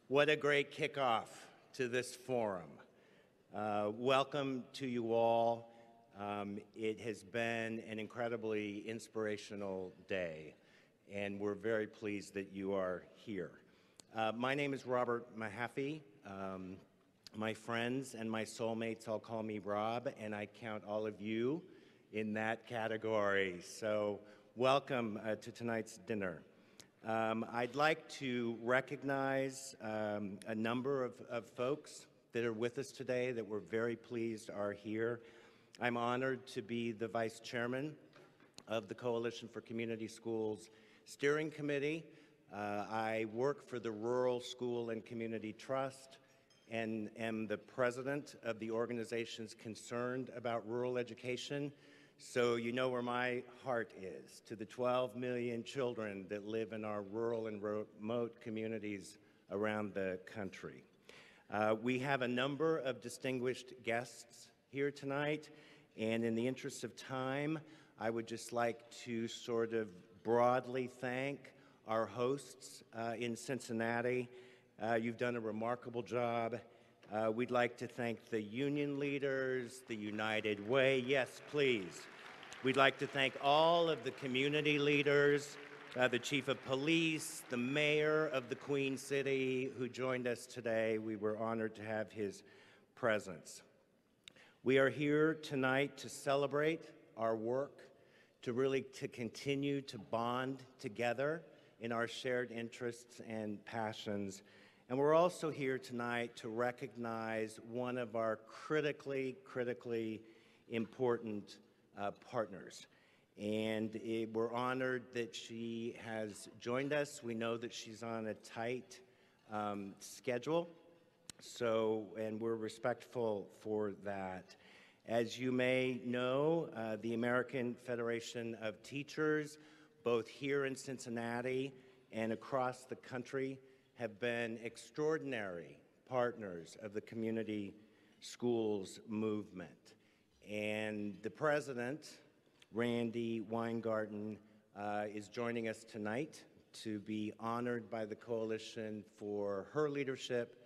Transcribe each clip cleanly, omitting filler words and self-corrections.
What a great kickoff to this forum. Welcome to you all. It has been an incredibly inspirational day, and we're very pleased that you are here. My name is Robert Mahaffey. My friends and my soulmates all call me Rob, and I count all of you in that category. So welcome to tonight's dinner. I'd like to recognize a number of folks that are with us today that we're very pleased are here. I'm honored to be the Vice Chairman of the Coalition for Community Schools Steering Committee. I work for the Rural School and Community Trust and am the president of the organizations concerned about rural education. So you know where my heart is, to the 12 million children that live in our rural and remote communities around the country. We have a number of distinguished guests here tonight, and in the interest of time, I would just like to sort of broadly thank our hosts in Cincinnati. You've done a remarkable job. We'd like to thank the union leaders, the United Way. Yes, please. We'd like to thank all of the community leaders, the chief of police, the mayor of the Queen City who joined us today. We were honored to have his presence. We are here tonight to celebrate our work, to continue to bond together in our shared interests and passions. And we're also here tonight to recognize one of our critically important partners. And we're honored that she has joined us. We know that she's on a tight schedule, and we're respectful for that. As you may know, the American Federation of Teachers, both here in Cincinnati and across the country, have been extraordinary partners of the community schools movement. And the president, Randi Weingarten, is joining us tonight to be honored by the coalition for her leadership,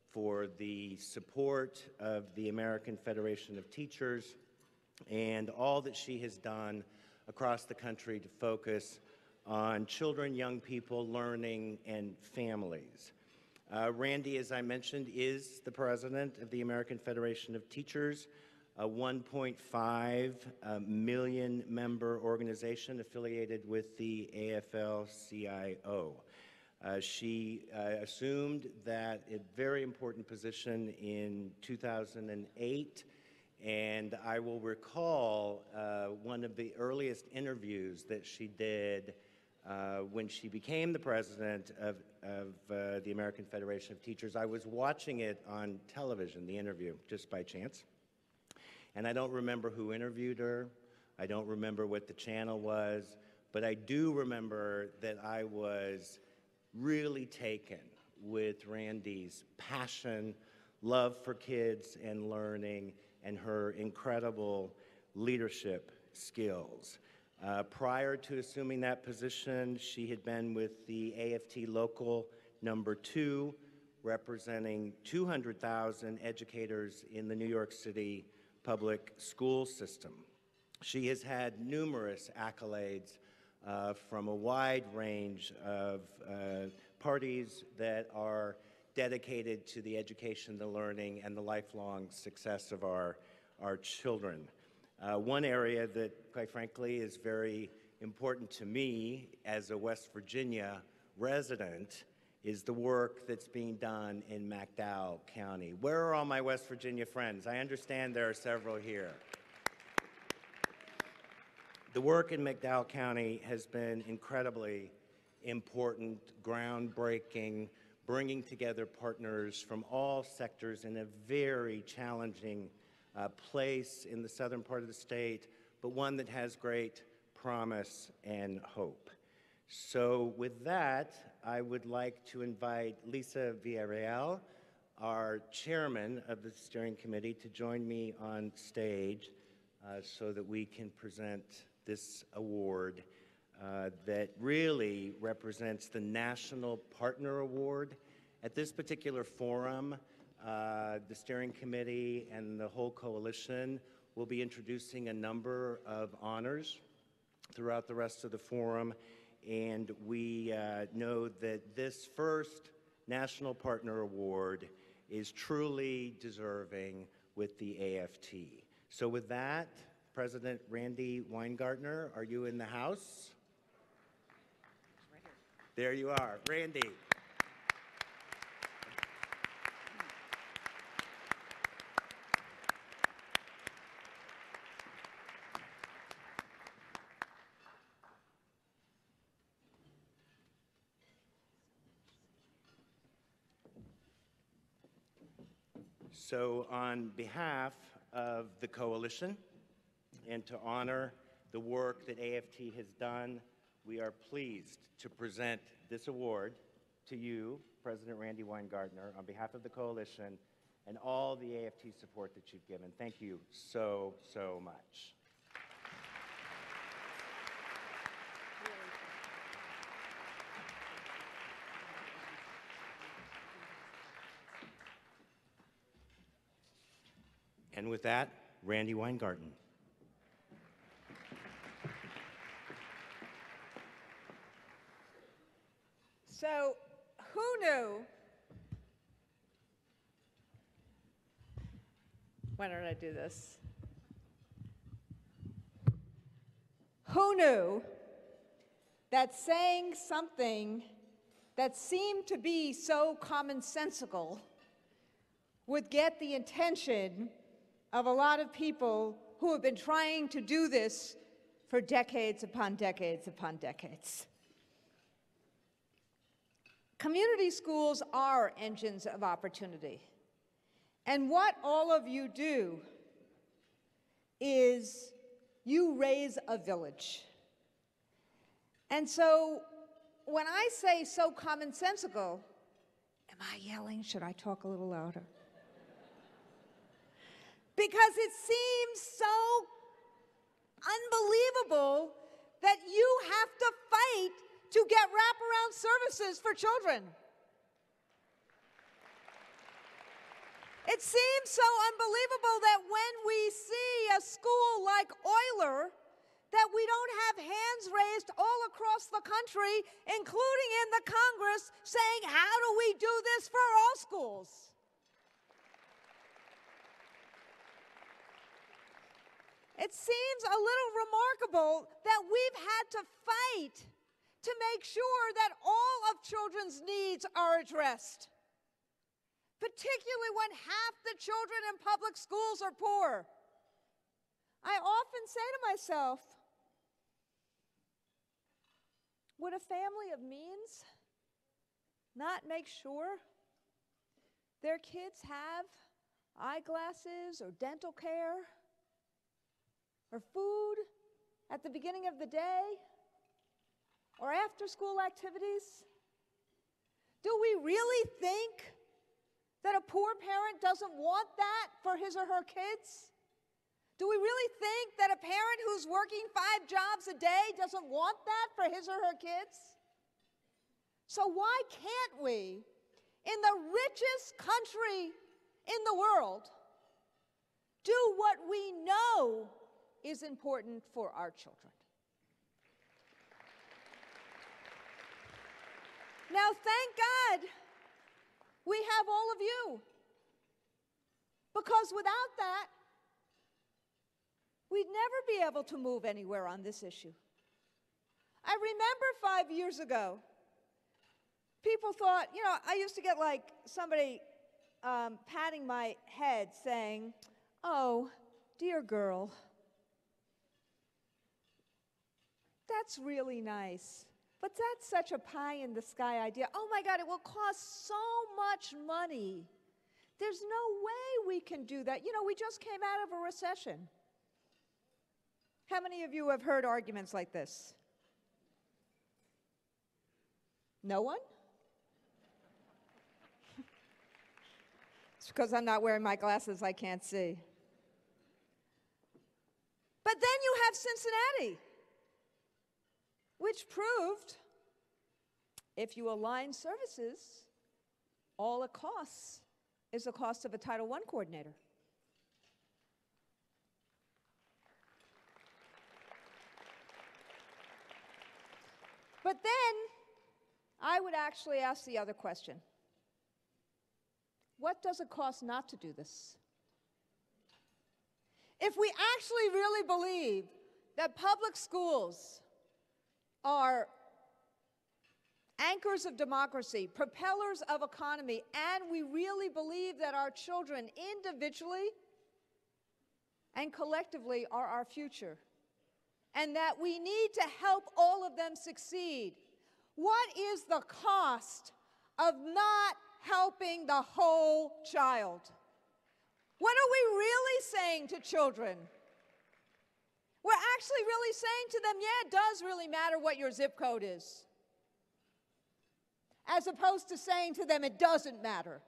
for the support of the American Federation of Teachers, and all that she has done across the country to focus on children, young people, learning, and families. Randi, as I mentioned, is the president of the American Federation of Teachers, a 1.5 million member organization affiliated with the AFL-CIO. She assumed that a very important position in 2008, and I will recall one of the earliest interviews that she did when she became the president of the American Federation of Teachers. I was watching it on television, the interview, just by chance. And I don't remember who interviewed her. I don't remember what the channel was. But I do remember that I was really taken with Randi's passion, love for kids and learning, and her incredible leadership skills. Prior to assuming that position, she had been with the AFT Local number 2, representing 200,000 educators in the New York City public school system. She has had numerous accolades from a wide range of parties that are dedicated to the education, the learning, and the lifelong success of our children. One area that, quite frankly, is very important to me as a West Virginia resident is the work that's being done in McDowell County. Where are all my West Virginia friends? I understand there are several here. The work in McDowell County has been incredibly important, groundbreaking, bringing together partners from all sectors in a very challenging place in the southern part of the state, but one that has great promise and hope. So with that, I would like to invite Lisa Villarreal, our chairman of the steering committee, to join me on stage so that we can present this award that really represents the National Partner Award At this particular forum, the steering committee and the whole coalition will be introducing a number of honors throughout the rest of the forum, and we know that this first National Partner Award is truly deserving with the AFT. So with that, President Randi Weingarten, are you in the house? Right here. There you are, Randi. So on behalf of the coalition and to honor the work that AFT has done, we are pleased to present this award to you, President Randi Weingarten, on behalf of the coalition and all the AFT support that you've given. Thank you so, so much. And with that, Randi Weingarten. So, who knew? Why don't I do this? Who knew that saying something that seemed to be so commonsensical would get the attention of a lot of people who have been trying to do this for decades upon decades upon decades? Community schools are engines of opportunity. And what all of you do is you raise a village. And so when I say so commonsensical, am I yelling? Should I talk a little louder? Because it seems so unbelievable that you have to fight to get wraparound services for children. It seems so unbelievable that when we see a school like Euler, that we don't have hands raised all across the country, including in the Congress, saying, how do we do this for all schools? It seems a little remarkable that we've had to fight to make sure that all of children's needs are addressed, particularly when half the children in public schools are poor. I often say to myself, would a family of means not make sure their kids have eyeglasses or dental care or food at the beginning of the day or after-school activities? Do we really think that a poor parent doesn't want that for his or her kids? Do we really think that a parent who's working 5 jobs a day doesn't want that for his or her kids? So why can't we, in the richest country in the world, do what we know is important for our children? Now, thank God we have all of you, because without that, we'd never be able to move anywhere on this issue. I remember 5 years ago, people thought, you know, I used to get like somebody patting my head saying, oh, dear girl, that's really nice, but that's such a pie-in-the-sky idea. Oh my God, it will cost so much money. There's no way we can do that. You know, we just came out of a recession. How many of you have heard arguments like this? No one? It's because I'm not wearing my glasses, I can't see. But then you have Cincinnati, which proved if you align services, all it costs is the cost of a Title I coordinator. But then I would actually ask the other question. What does it cost not to do this? If we actually really believe that public schools are anchors of democracy, propellers of economy, and we really believe that our children individually and collectively are our future, and that we need to help all of them succeed, what is the cost of not helping the whole child? What are we really saying to children? We're actually really saying to them, yeah, it does really matter what your zip code is. As opposed to saying to them, it doesn't matter.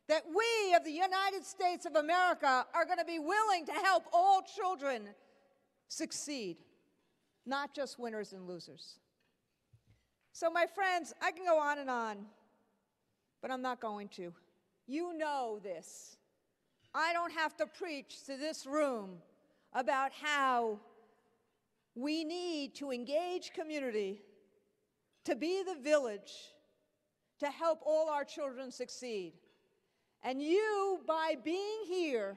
That we of the United States of America are going to be willing to help all children succeed, not just winners and losers. So my friends, I can go on, but I'm not going to. You know this. I don't have to preach to this room about how we need to engage community, to be the village, to help all our children succeed. And you, by being here,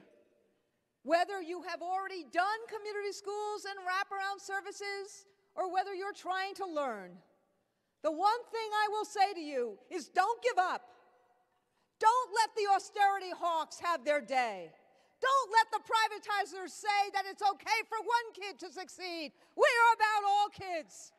whether you have already done community schools and wraparound services, or whether you're trying to learn, the one thing I will say to you is don't give up. Don't let the austerity hawks have their day. Don't let the privatizers say that it's okay for one kid to succeed. We are about all kids.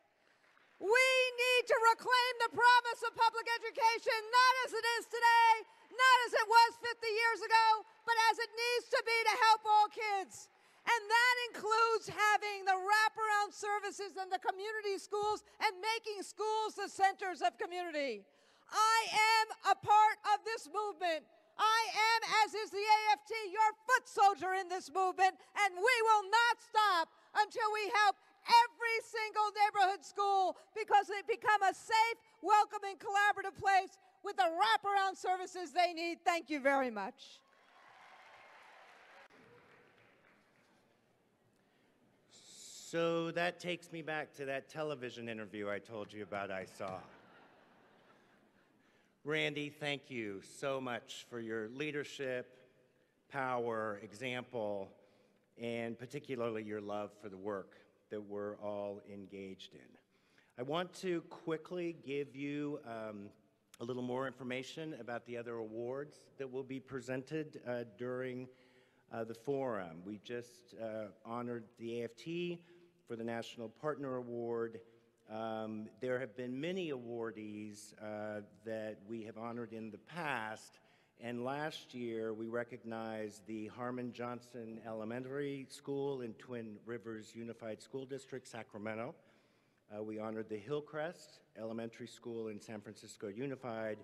We need to reclaim the promise of public education, not as it is today, not as it was 50 years ago, but as it needs to be to help all kids. And that includes having the wraparound services and the community schools and making schools the centers of community. I am a part of this movement. I am, as is the AFT, your foot soldier in this movement, and we will not stop until we help every single neighborhood school because they become a safe, welcoming, collaborative place with the wraparound services they need. Thank you very much. So that takes me back to that television interview I told you about I saw. Randi, thank you so much for your leadership, power, example, and particularly your love for the work that we're all engaged in. I want to quickly give you a little more information about the other awards that will be presented during the forum. We just honored the AFT for the National Partner Award. There have been many awardees that we have honored in the past, and last year we recognized the Harmon Johnson Elementary School in Twin Rivers Unified School District, Sacramento. We honored the Hillcrest Elementary School in San Francisco Unified,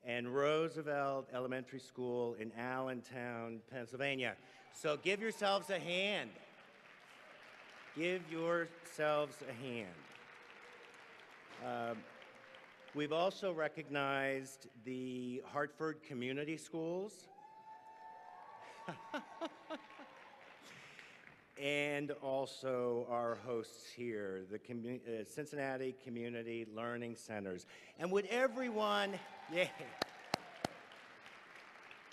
and Roosevelt Elementary School in Allentown, Pennsylvania. So give yourselves a hand. Give yourselves a hand. We've also recognized the Hartford Community Schools and also our hosts here, the Cincinnati Community Learning Centers. And would everyone,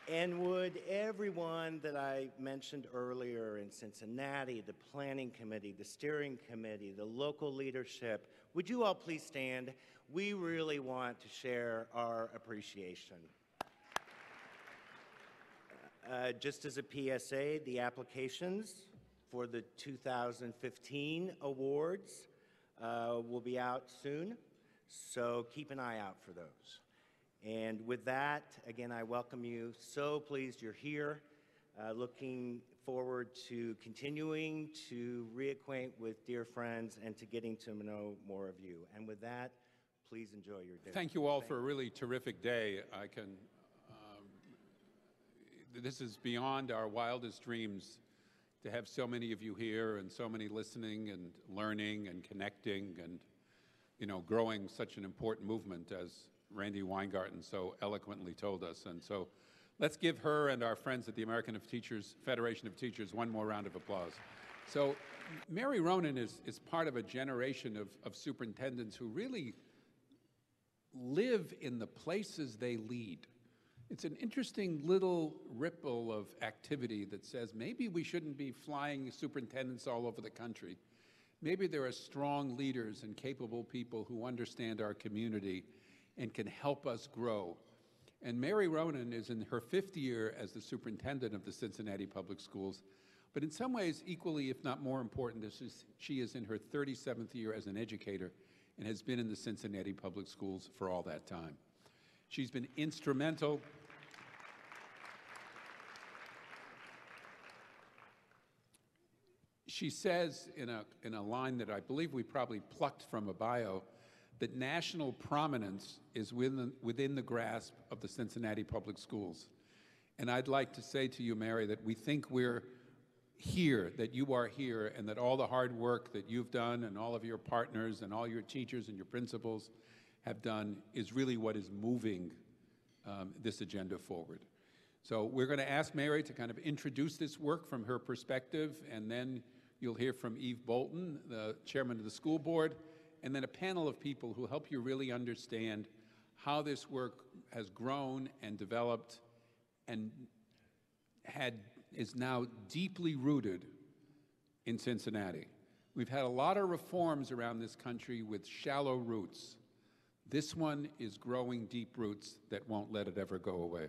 and would everyone that I mentioned earlier in Cincinnati, the Planning Committee, the Steering Committee, the local leadership, would you all please stand? We really want to share our appreciation. Just as a PSA, the applications for the 2015 awards will be out soon, so keep an eye out for those. And with that, again, I welcome you. So pleased you're here. Looking forward to continuing to reacquaint with dear friends and to getting to know more of you. And with that, please enjoy your day. Thank you all for a really terrific day. This is beyond our wildest dreams to have so many of you here and so many listening and learning and connecting and, growing such an important movement as Randi Weingarten so eloquently told us. And so let's give her and our friends at the Federation of Teachers one more round of applause. So Mary Ronan is part of a generation of superintendents who really live in the places they lead. It's an interesting little ripple of activity that says maybe we shouldn't be flying superintendents all over the country. Maybe there are strong leaders and capable people who understand our community and can help us grow. And Mary Ronan is in her 5th year as the superintendent of the Cincinnati Public Schools, but in some ways equally, if not more important, she is in her 37th year as an educator and has been in the Cincinnati Public Schools for all that time. She's been instrumental. She says in a line that I believe we probably plucked from a bio, that national prominence is within the grasp of the Cincinnati Public Schools. And I'd like to say to you, Mary, that we think we're here, that you are here, and that all the hard work that you've done and all of your partners and all your teachers and your principals have done is really what is moving this agenda forward. So we're going to ask Mary to kind of introduce this work from her perspective, and then you'll hear from Eve Bolton, the chairman of the school board, and then a panel of people who help you really understand how this work has grown and developed and is now deeply rooted in Cincinnati. We've had a lot of reforms around this country with shallow roots. This one is growing deep roots that won't let it ever go away.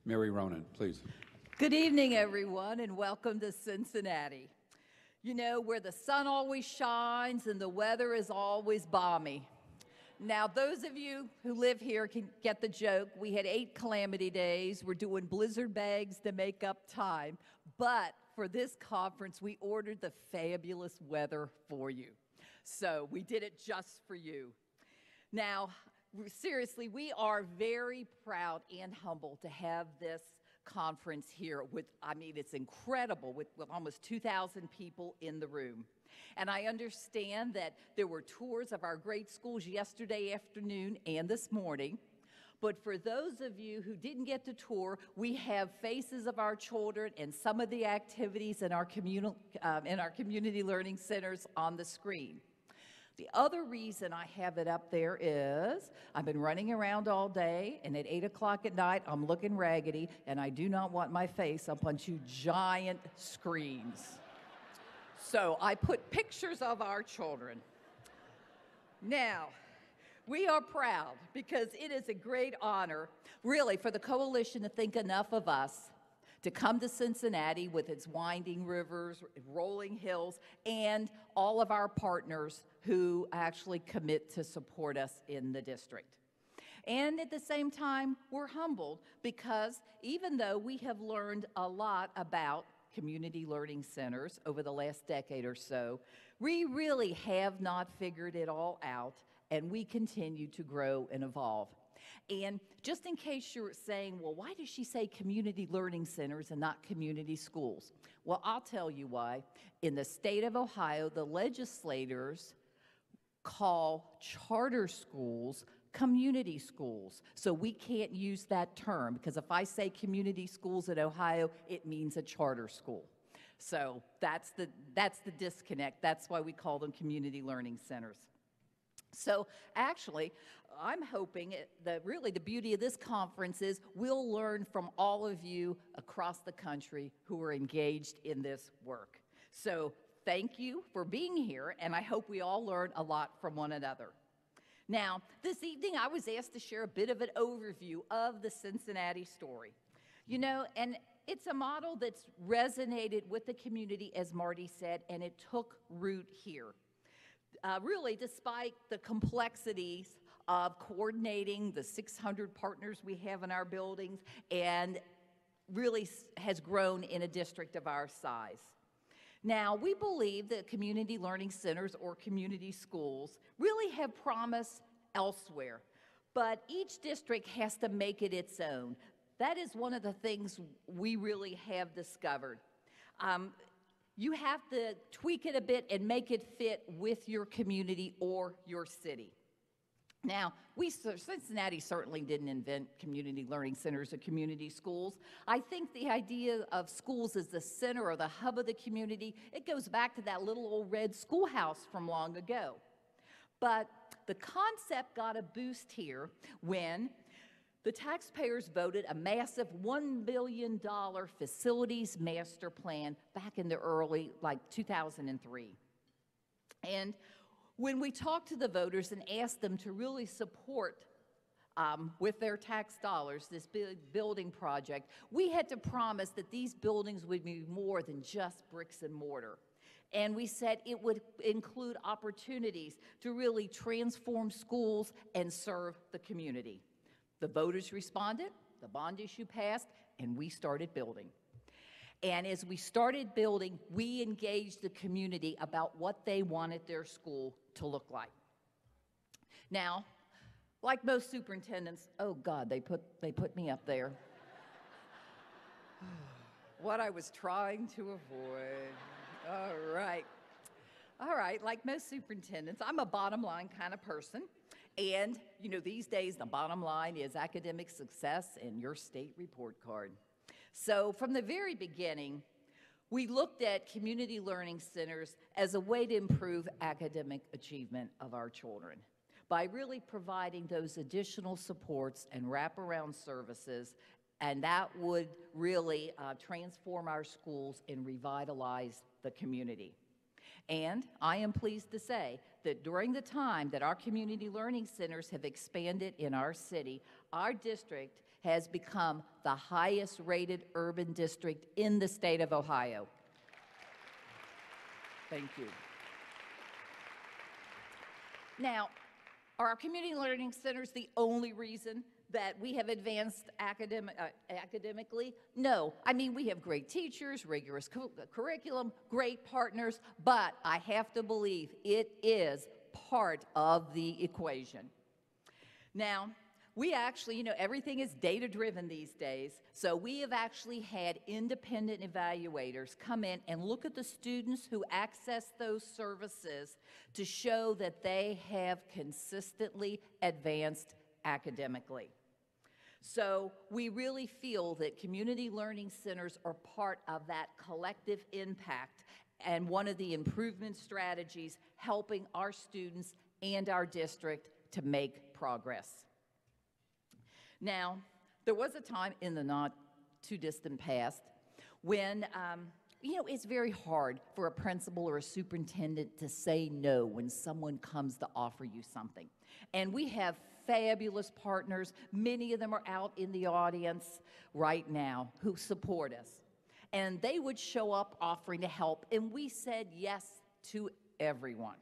Mary Ronan, please. Good evening, everyone, and welcome to Cincinnati. You know, where the sun always shines and the weather is always balmy. Now, those of you who live here can get the joke. We had 8 calamity days. We're doing blizzard bags to make up time. But for this conference, we ordered the fabulous weather for you. So we did it just for you. Now, seriously, we are very proud and humbled to have this conference here with, I mean, it's incredible, with almost 2,000 people in the room. And I understand that there were tours of our great schools yesterday afternoon and this morning. But for those of you who didn't get to tour, we have faces of our children and some of the activities in our community learning centers on the screen. The other reason I have it up there is I've been running around all day, and at 8 o'clock at night, I'm looking raggedy, and I do not want my face up on 2 giant screens. So I put pictures of our children. Now, we are proud because it is a great honor, really, for the coalition to think enough of us to come to Cincinnati with its winding rivers, rolling hills, and all of our partners who actually commit to support us in the district. And at the same time, we're humbled because even though we have learned a lot about community learning centers over the last decade or so, we really have not figured it all out, and we continue to grow and evolve. And just in case you're saying, well, why does she say community learning centers and not community schools? Well, I'll tell you why. In the state of Ohio, the legislators call charter schools community schools. So we can't use that term, because if I say community schools in Ohio, it means a charter school. So that's the disconnect. That's why we call them community learning centers. So actually, I'm hoping that really the beauty of this conference is we'll learn from all of you across the country who are engaged in this work. So thank you for being here, and I hope we all learn a lot from one another. Now, this evening I was asked to share a bit of an overview of the Cincinnati story. You know, and it's a model that's resonated with the community, as Marty said, and it took root here. Really, despite the complexities of coordinating the 600 partners we have in our buildings, and really has grown in a district of our size. Now, we believe that community learning centers or community schools really have promise elsewhere, but each district has to make it its own. That is one of the things we really have discovered. You have to tweak it a bit and make it fit with your community or your city. Now, Cincinnati certainly didn't invent community learning centers or community schools. I think the idea of schools as the center or the hub of the community, it goes back to that little old red schoolhouse from long ago. But the concept got a boost here when the taxpayers voted a massive $1 billion facilities master plan back in the early, 2003. And when we talked to the voters and asked them to really support with their tax dollars this big building project, we had to promise that these buildings would be more than just bricks and mortar. And we said it would include opportunities to really transform schools and serve the community. The voters responded, the bond issue passed, and we started building. And as we started building, we engaged the community about what they wanted their school to look like. Now, like most superintendents, oh God, they put me up there. What I was trying to avoid. All right, like most superintendents, I'm a bottom line kind of person. And, these days, the bottom line is academic success and your state report card. So from the very beginning, we looked at community learning centers as a way to improve academic achievement of our children by really providing those additional supports and wraparound services, and that would really transform our schools and revitalize the community. And I am pleased to say that during the time that our community learning centers have expanded in our city, our district has become the highest rated urban district in the state of Ohio. Thank you. Now, are our community learning centers the only reason that we have advanced academically? No. I mean, we have great teachers, rigorous curriculum, great partners, but I have to believe it is part of the equation. Now, we actually, everything is data-driven these days, so we have actually had independent evaluators come in and look at the students who access those services to show that they have consistently advanced academically. So we really feel that community learning centers are part of that collective impact and one of the improvement strategies helping our students and our district to make progress. Now, there was a time in the not too distant past when, it's very hard for a principal or a superintendent to say no when someone comes to offer you something. And we have fabulous partners. Many of them are out in the audience right now who support us. And they would show up offering to help, and we said yes to everyone.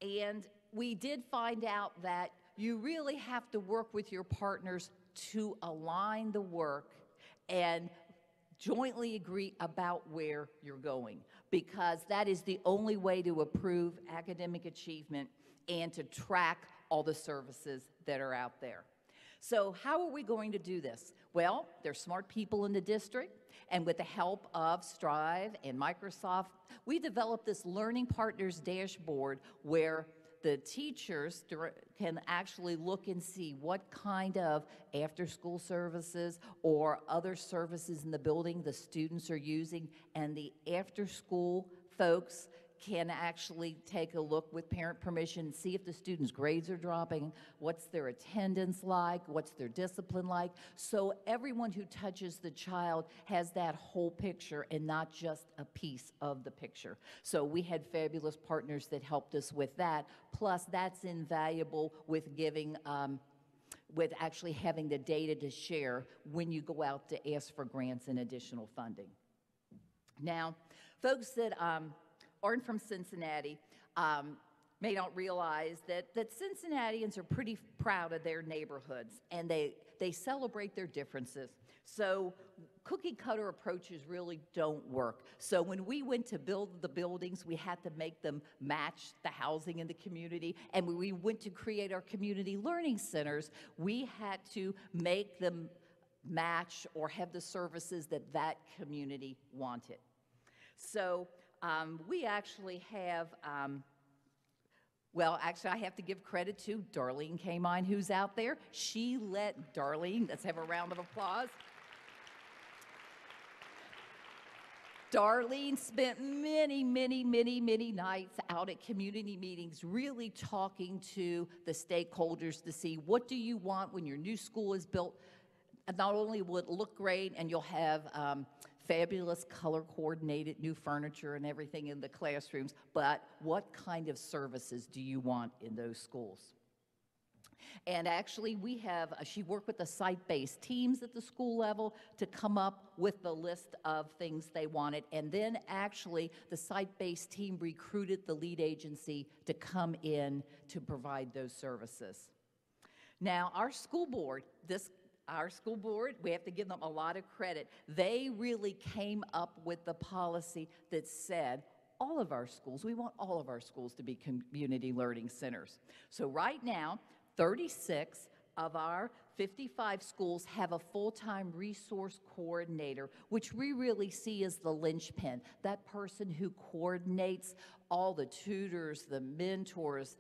And we did find out that you really have to work with your partners to align the work and jointly agree about where you're going, because that is the only way to improve academic achievement and to track all the services that are out there. So how are we going to do this? Well, there's smart people in the district, and with the help of Strive and Microsoft, we developed this Learning Partners dashboard where the teachers can actually look and see what kind of after-school services or other services in the building the students are using, and the after-school folks can actually take a look with parent permission, see if the students' grades are dropping, what's their attendance like, what's their discipline like, so everyone who touches the child has that whole picture and not just a piece of the picture. So we had fabulous partners that helped us with that, plus that's invaluable with giving, with actually having the data to share when you go out to ask for grants and additional funding. Now, folks that aren't from Cincinnati may not realize that Cincinnatians are pretty proud of their neighborhoods, and they celebrate their differences. So cookie cutter approaches really don't work. So when we went to build the buildings, we had to make them match the housing in the community. And when we went to create our community learning centers, we had to make them match or have the services that that community wanted. So we actually have Well, actually, I have to give credit to Darlene Kamine, who's out there. She let Darlene, let's have a round of applause. Darlene spent many, many, many, many nights out at community meetings really talking to the stakeholders to see what do you want when your new school is built. Not only will it look great and you'll have fabulous color-coordinated new furniture and everything in the classrooms, but what kind of services do you want in those schools? And actually, she worked with the site-based teams at the school level to come up with the list of things they wanted. And then actually, the site-based team recruited the lead agency to come in to provide those services. Now, our school board, we have to give them a lot of credit. They really came up with the policy that said, all of our schools, we want all of our schools to be community learning centers. So right now, 36 of our 55 schools have a full-time resource coordinator, which we really see as the linchpin, that person who coordinates all the tutors, the mentors,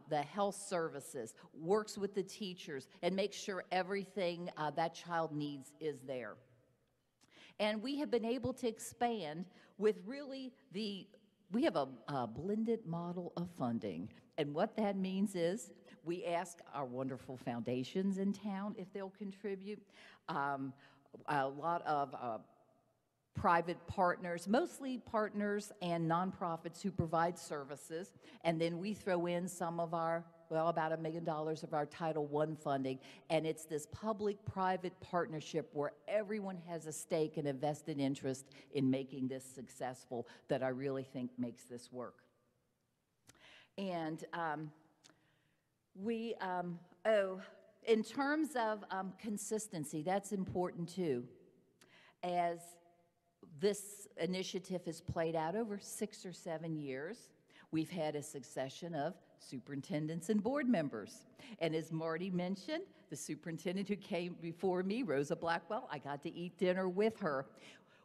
the health services, works with the teachers, and makes sure everything that child needs is there. And we have been able to expand with really we have a blended model of funding. And what that means is we ask our wonderful foundations in town if they'll contribute. A lot of private partners, mostly partners and nonprofits who provide services. And then we throw in some of our, about $1 million of our Title I funding. And it's this public-private partnership where everyone has a stake and a vested interest in making this successful that I really think makes this work. And in terms of consistency, that's important too. As this initiative has played out over 6 or 7 years, we've had a succession of superintendents and board members. And as Marty mentioned, the superintendent who came before me, Rosa Blackwell, I got to eat dinner with her.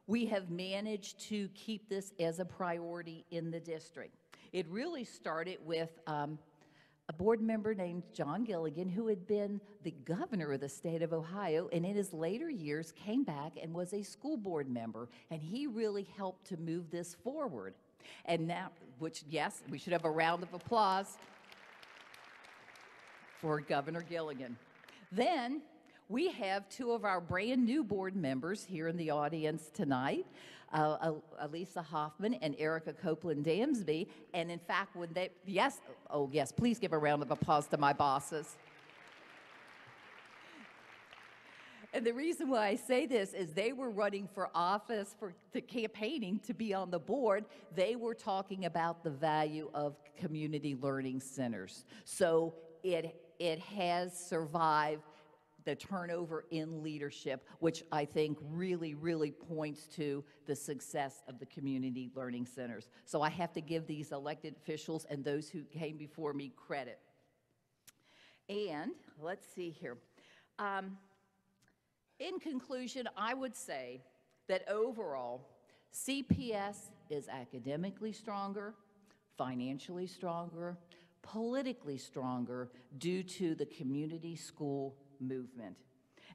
We have managed to keep this as a priority in the district. It really started with a board member named John Gilligan, who had been the governor of the state of Ohio, and in his later years came back and was a school board member, and he really helped to move this forward. And now, which, yes, we should have a round of applause for Governor Gilligan. Then we have 2 of our brand new board members here in the audience tonight, Elisa Hoffman and Erica Copeland-Damsby. And in fact, when they, yes, please give a round of applause to my bosses. And the reason why I say this is they were running for office, campaigning to be on the board. They were talking about the value of community learning centers. So it has survived the turnover in leadership, which I think really, really points to the success of the community learning centers. So I have to give these elected officials and those who came before me credit. And let's see here. In conclusion, I would say that overall, CPS is academically stronger, financially stronger, politically stronger due to the community school movement.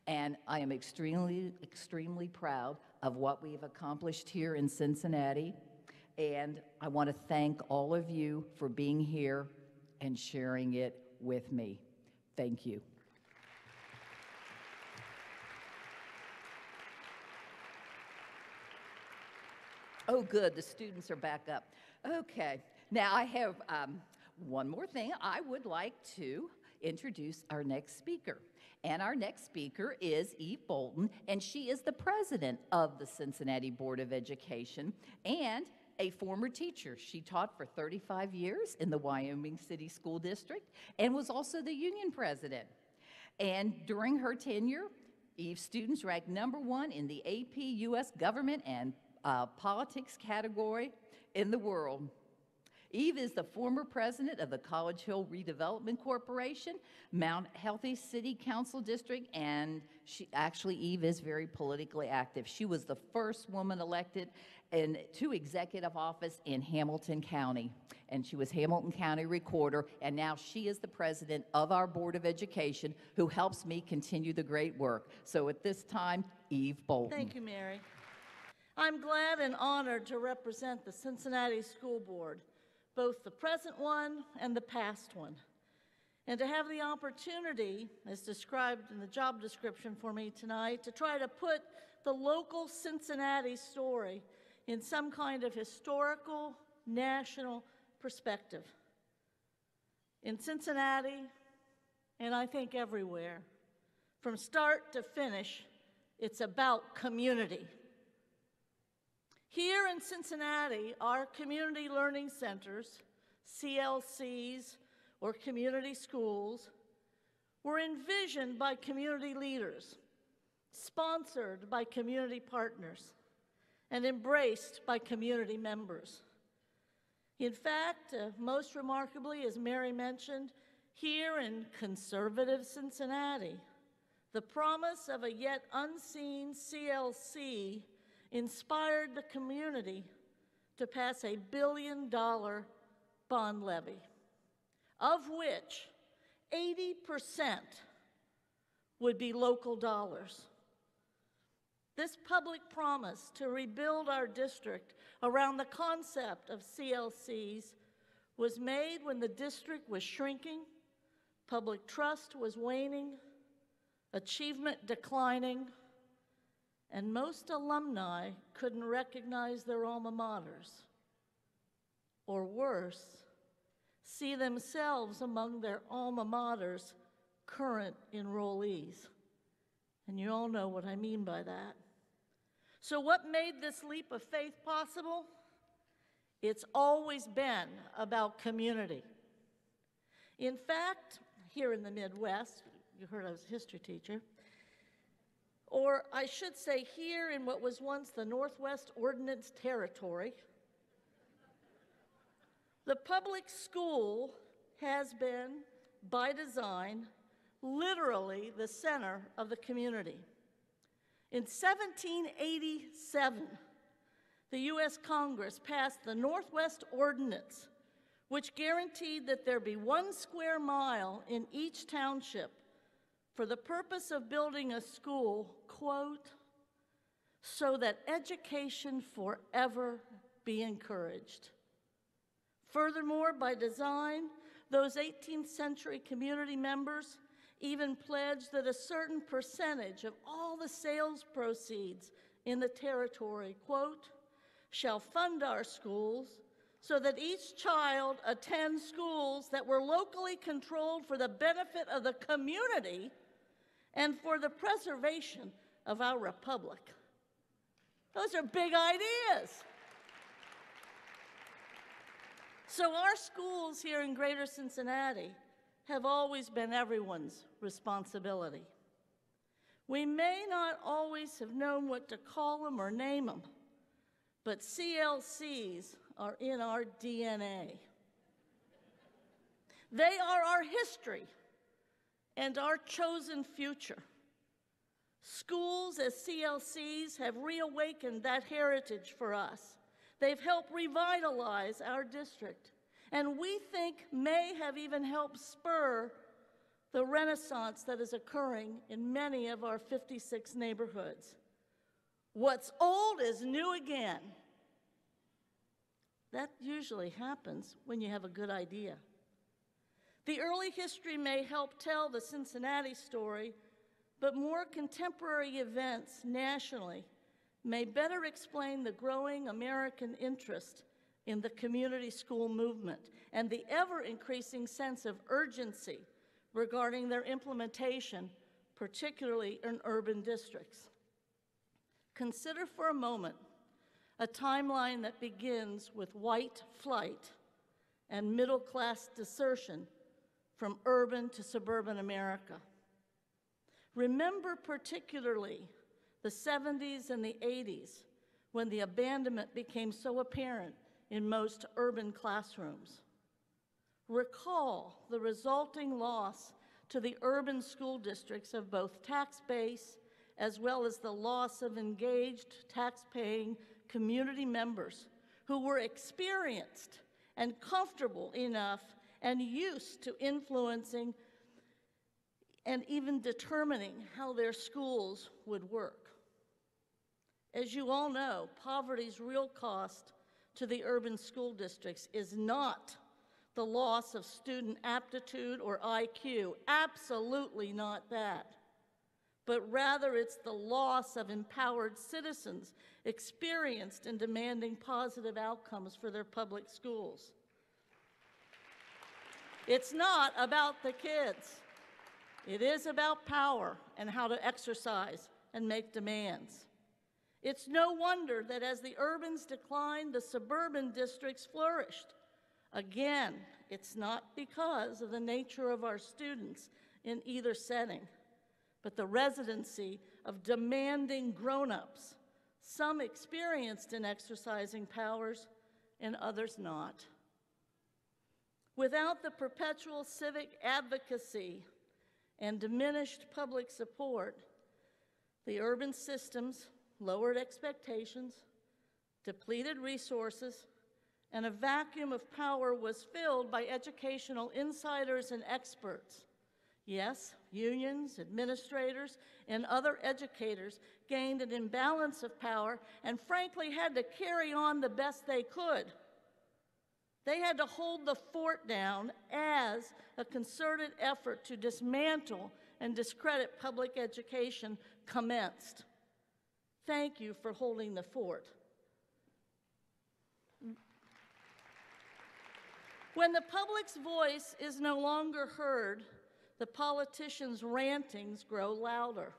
And I am extremely, extremely proud of what we've accomplished here in Cincinnati. And I want to thank all of you for being here and sharing it with me. Thank you. Oh, good, the students are back up. Okay, now I have one more thing. I would like to introduce our next speaker. And our next speaker is Eve Bolton, and she is the president of the Cincinnati Board of Education and a former teacher. She taught for 35 years in the Wyoming City School District and was also the union president. And during her tenure, Eve's students ranked #1 in the AP U.S. Government and Politics category in the world. Eve is the former president of the College Hill Redevelopment Corporation, Mount Healthy City Council District, and Eve is very politically active. She was the first woman elected to executive office in Hamilton County, and she was Hamilton County Recorder, and now she is the president of our Board of Education, who helps me continue the great work. So at this time, Eve Bolton. Thank you, Mary. I'm glad and honored to represent the Cincinnati School Board, both the present one and the past one, and to have the opportunity, as described in the job description for me tonight, to try to put the local Cincinnati story in some kind of historical, national perspective. In Cincinnati, and I think everywhere, from start to finish, it's about community. Here in Cincinnati, our community learning centers, CLCs, or community schools, were envisioned by community leaders, sponsored by community partners, and embraced by community members. In fact, most remarkably, as Mary mentioned, here in conservative Cincinnati, the promise of a yet unseen CLC inspired the community to pass a $1 billion bond levy, of which 80% would be local dollars. This public promise to rebuild our district around the concept of CLCs was made when the district was shrinking, public trust was waning, achievement declining, and most alumni couldn't recognize their alma maters, or worse, see themselves among their alma mater's current enrollees. And you all know what I mean by that. So what made this leap of faith possible? It's always been about community. In fact, here in the Midwest, you heard I was a history teacher, or I should say here in what was once the Northwest Ordinance Territory, the public school has been, by design, literally the center of the community. In 1787, the U.S. Congress passed the Northwest Ordinance, which guaranteed that there be 1 square mile in each township for the purpose of building a school, quote, so that education forever be encouraged. Furthermore, by design, those 18th century community members even pledged that a certain percentage of all the sales proceeds in the territory, quote, shall fund our schools so that each child attends schools that were locally controlled for the benefit of the community and for the preservation of our republic. Those are big ideas. So our schools here in Greater Cincinnati have always been everyone's responsibility. We may not always have known what to call them or name them, but CLCs are in our DNA. They are our history and our chosen future. Schools as CLCs have reawakened that heritage for us. They've helped revitalize our district, and we think may have even helped spur the renaissance that is occurring in many of our 56 neighborhoods. What's old is new again. That usually happens when you have a good idea. The early history may help tell the Cincinnati story, but more contemporary events nationally may better explain the growing American interest in the community school movement and the ever-increasing sense of urgency regarding their implementation, particularly in urban districts. Consider for a moment a timeline that begins with white flight and middle-class desertion from urban to suburban America. Remember particularly the 70s and the 80s when the abandonment became so apparent in most urban classrooms. Recall the resulting loss to the urban school districts of both tax base as well as the loss of engaged tax-paying community members who were experienced and comfortable enough and used to influencing and even determining how their schools would work. As you all know, poverty's real cost to the urban school districts is not the loss of student aptitude or IQ, absolutely not that, but rather it's the loss of empowered citizens experienced in demanding positive outcomes for their public schools. It's not about the kids. It is about power and how to exercise and make demands. It's no wonder that as the urbans declined, the suburban districts flourished. Again, it's not because of the nature of our students in either setting, but the residency of demanding grown-ups, some experienced in exercising powers and others not. Without the perpetual civic advocacy and diminished public support, the urban systems lowered expectations, depleted resources, and a vacuum of power was filled by educational insiders and experts. Yes, unions, administrators, and other educators gained an imbalance of power and frankly had to carry on the best they could. They had to hold the fort down as a concerted effort to dismantle and discredit public education commenced. Thank you for holding the fort. When the public's voice is no longer heard, the politicians' rantings grow louder,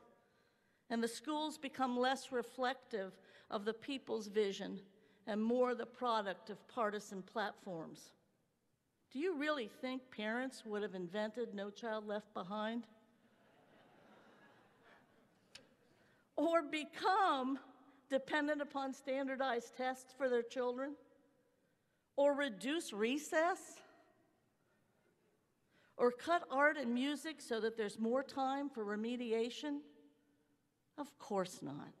and the schools become less reflective of the people's vision and more the product of partisan platforms. Do you really think parents would have invented No Child Left Behind? Or become dependent upon standardized tests for their children? Or reduce recess? Or cut art and music so that there's more time for remediation? Of course not.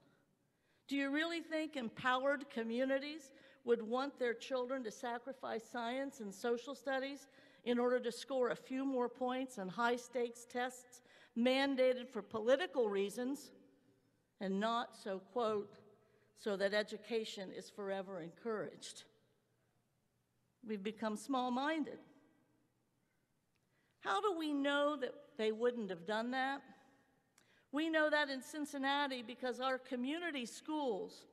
Do you really think empowered communities would want their children to sacrifice science and social studies in order to score a few more points on high-stakes tests mandated for political reasons and not so, quote, so that education is forever encouraged? We've become small-minded. How do we know that they wouldn't have done that? We know that in Cincinnati because our community schools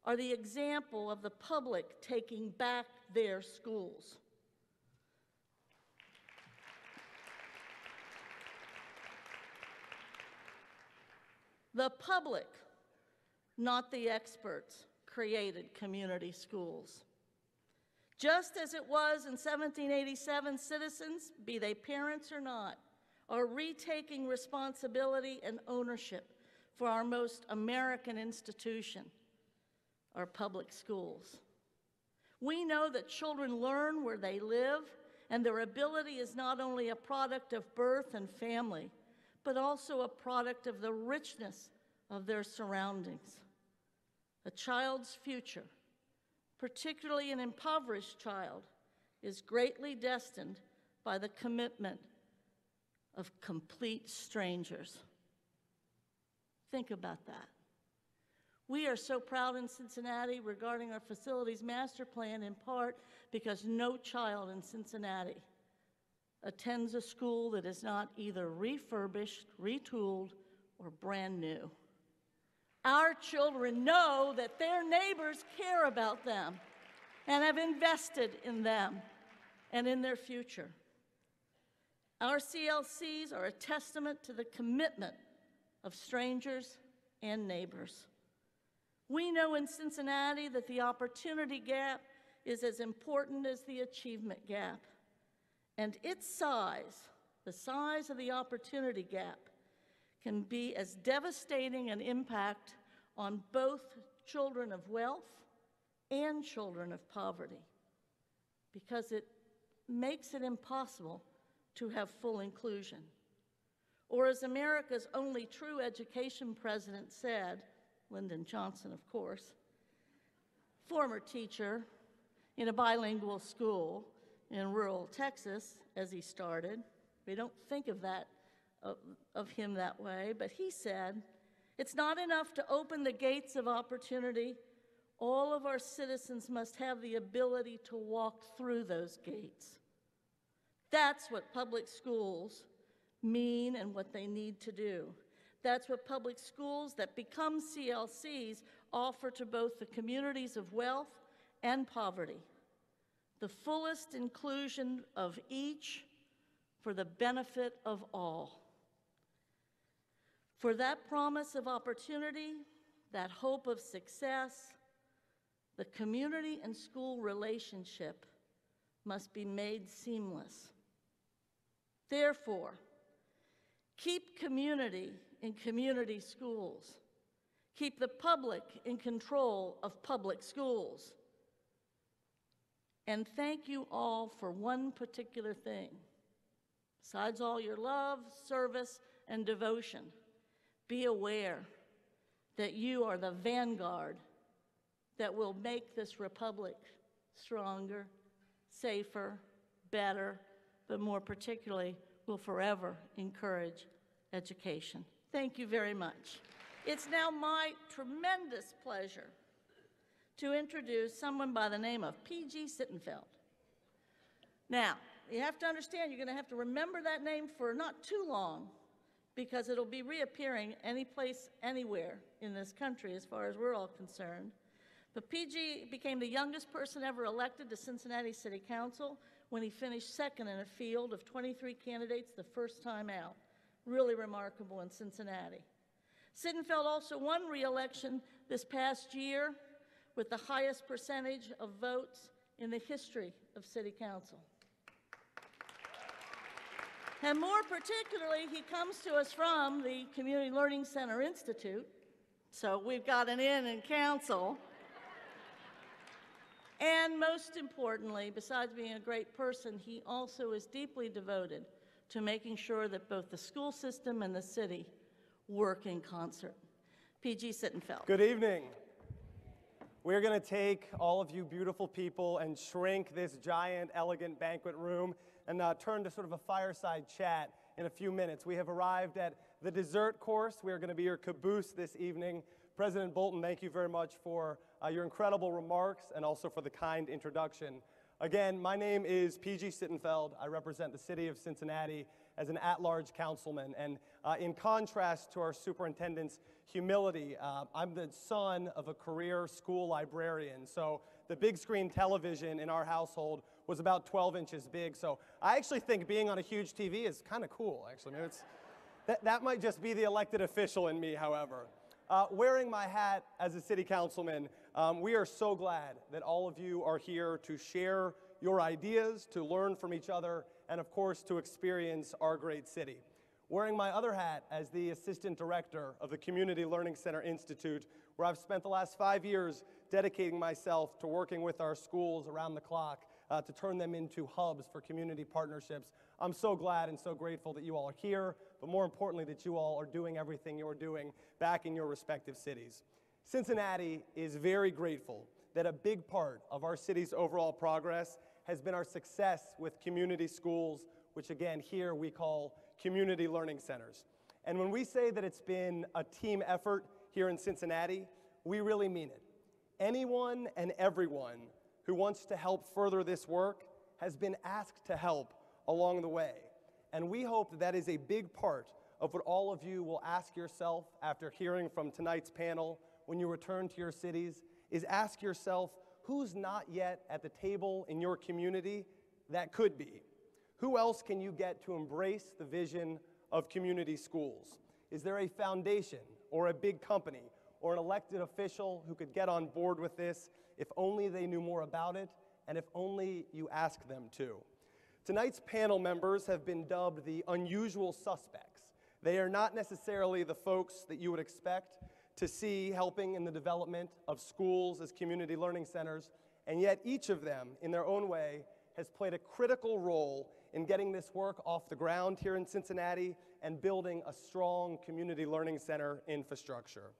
are the example of the public taking back their schools. The public, not the experts, created community schools. Just as it was in 1787, citizens, be they parents or not, are retaking responsibility and ownership for our most American institution, our public schools. We know that children learn where they live, and their ability is not only a product of birth and family, but also a product of the richness of their surroundings. A child's future, particularly an impoverished child, is greatly destined by the commitment of complete strangers. Think about that. We are so proud in Cincinnati regarding our facilities master plan, in part because no child in Cincinnati attends a school that is not either refurbished, retooled, or brand new. Our children know that their neighbors care about them and have invested in them and in their future. Our CLCs are a testament to the commitment of strangers and neighbors. We know in Cincinnati that the opportunity gap is as important as the achievement gap. And its size, the size of the opportunity gap, can be as devastating an impact on both children of wealth and children of poverty, because it makes it impossible to have full inclusion. Or as America's only true education president said, Lyndon Johnson, of course, former teacher in a bilingual school in rural Texas as he started. We don't think of that, of him that way, but he said, "It's not enough to open the gates of opportunity. All of our citizens must have the ability to walk through those gates." That's what public schools mean and what they need to do. That's what public schools that become CLCs offer to both the communities of wealth and poverty. The fullest inclusion of each for the benefit of all. For that promise of opportunity, that hope of success, the community and school relationship must be made seamless. Therefore, keep community in community schools. Keep the public in control of public schools. And thank you all for one particular thing. Besides all your love, service, and devotion, be aware that you are the vanguard that will make this republic stronger, safer, better, but more particularly will forever encourage education. Thank you very much. It's now my tremendous pleasure to introduce someone by the name of P.G. Sittenfed. Now, you have to understand, you're going to have to remember that name for not too long, because it'll be reappearing any place, anywhere in this country as far as we're all concerned. But PG became the youngest person ever elected to Cincinnati City Council when he finished second in a field of 23 candidates the first time out. Really remarkable in Cincinnati. Sittenfed also won re-election this past year with the highest percentage of votes in the history of City Council. And more particularly, he comes to us from the Community Learning Center Institute, so we've got an in council. And most importantly, besides being a great person, he also is deeply devoted to making sure that both the school system and the city work in concert. P.G. Sittenfed. Good evening. We're going to take all of you beautiful people and shrink this giant, elegant banquet room and turn to sort of a fireside chat in a few minutes. We have arrived at the dessert course. We are going to be your caboose this evening. President Bolton, thank you very much for your incredible remarks and also for the kind introduction. Again, my name is P.G. Sittenfed. I represent the city of Cincinnati as an at-large councilman. And in contrast to our superintendent's humility, I'm the son of a career school librarian. So the big screen television in our household was about 12 inches big. So I actually think being on a huge TV is kind of cool, actually. I mean, that might just be the elected official in me, however. Wearing my hat as a city councilman, we are so glad that all of you are here to share your ideas, to learn from each other, and of course to experience our great city. Wearing my other hat as the assistant director of the Community Learning Center Institute, where I've spent the last 5 years dedicating myself to working with our schools around the clock to turn them into hubs for community partnerships. I'm so glad and so grateful that you all are here, but more importantly that you all are doing everything you're doing back in your respective cities. Cincinnati is very grateful that a big part of our city's overall progress has been our success with community schools, which again here we call community learning centers. And when we say that it's been a team effort here in Cincinnati, we really mean it. Anyone and everyone who wants to help further this work has been asked to help along the way. And we hope that is a big part of what all of you will ask yourself after hearing from tonight's panel when you return to your cities, is ask yourself, who's not yet at the table in your community that could be? Who else can you get to embrace the vision of community schools? Is there a foundation or a big company or an elected official who could get on board with this if only they knew more about it and if only you asked them to? Tonight's panel members have been dubbed the unusual suspects. They are not necessarily the folks that you would expect to see helping in the development of schools as community learning centers, and yet each of them, in their own way, has played a critical role in getting this work off the ground here in Cincinnati and building a strong community learning center infrastructure.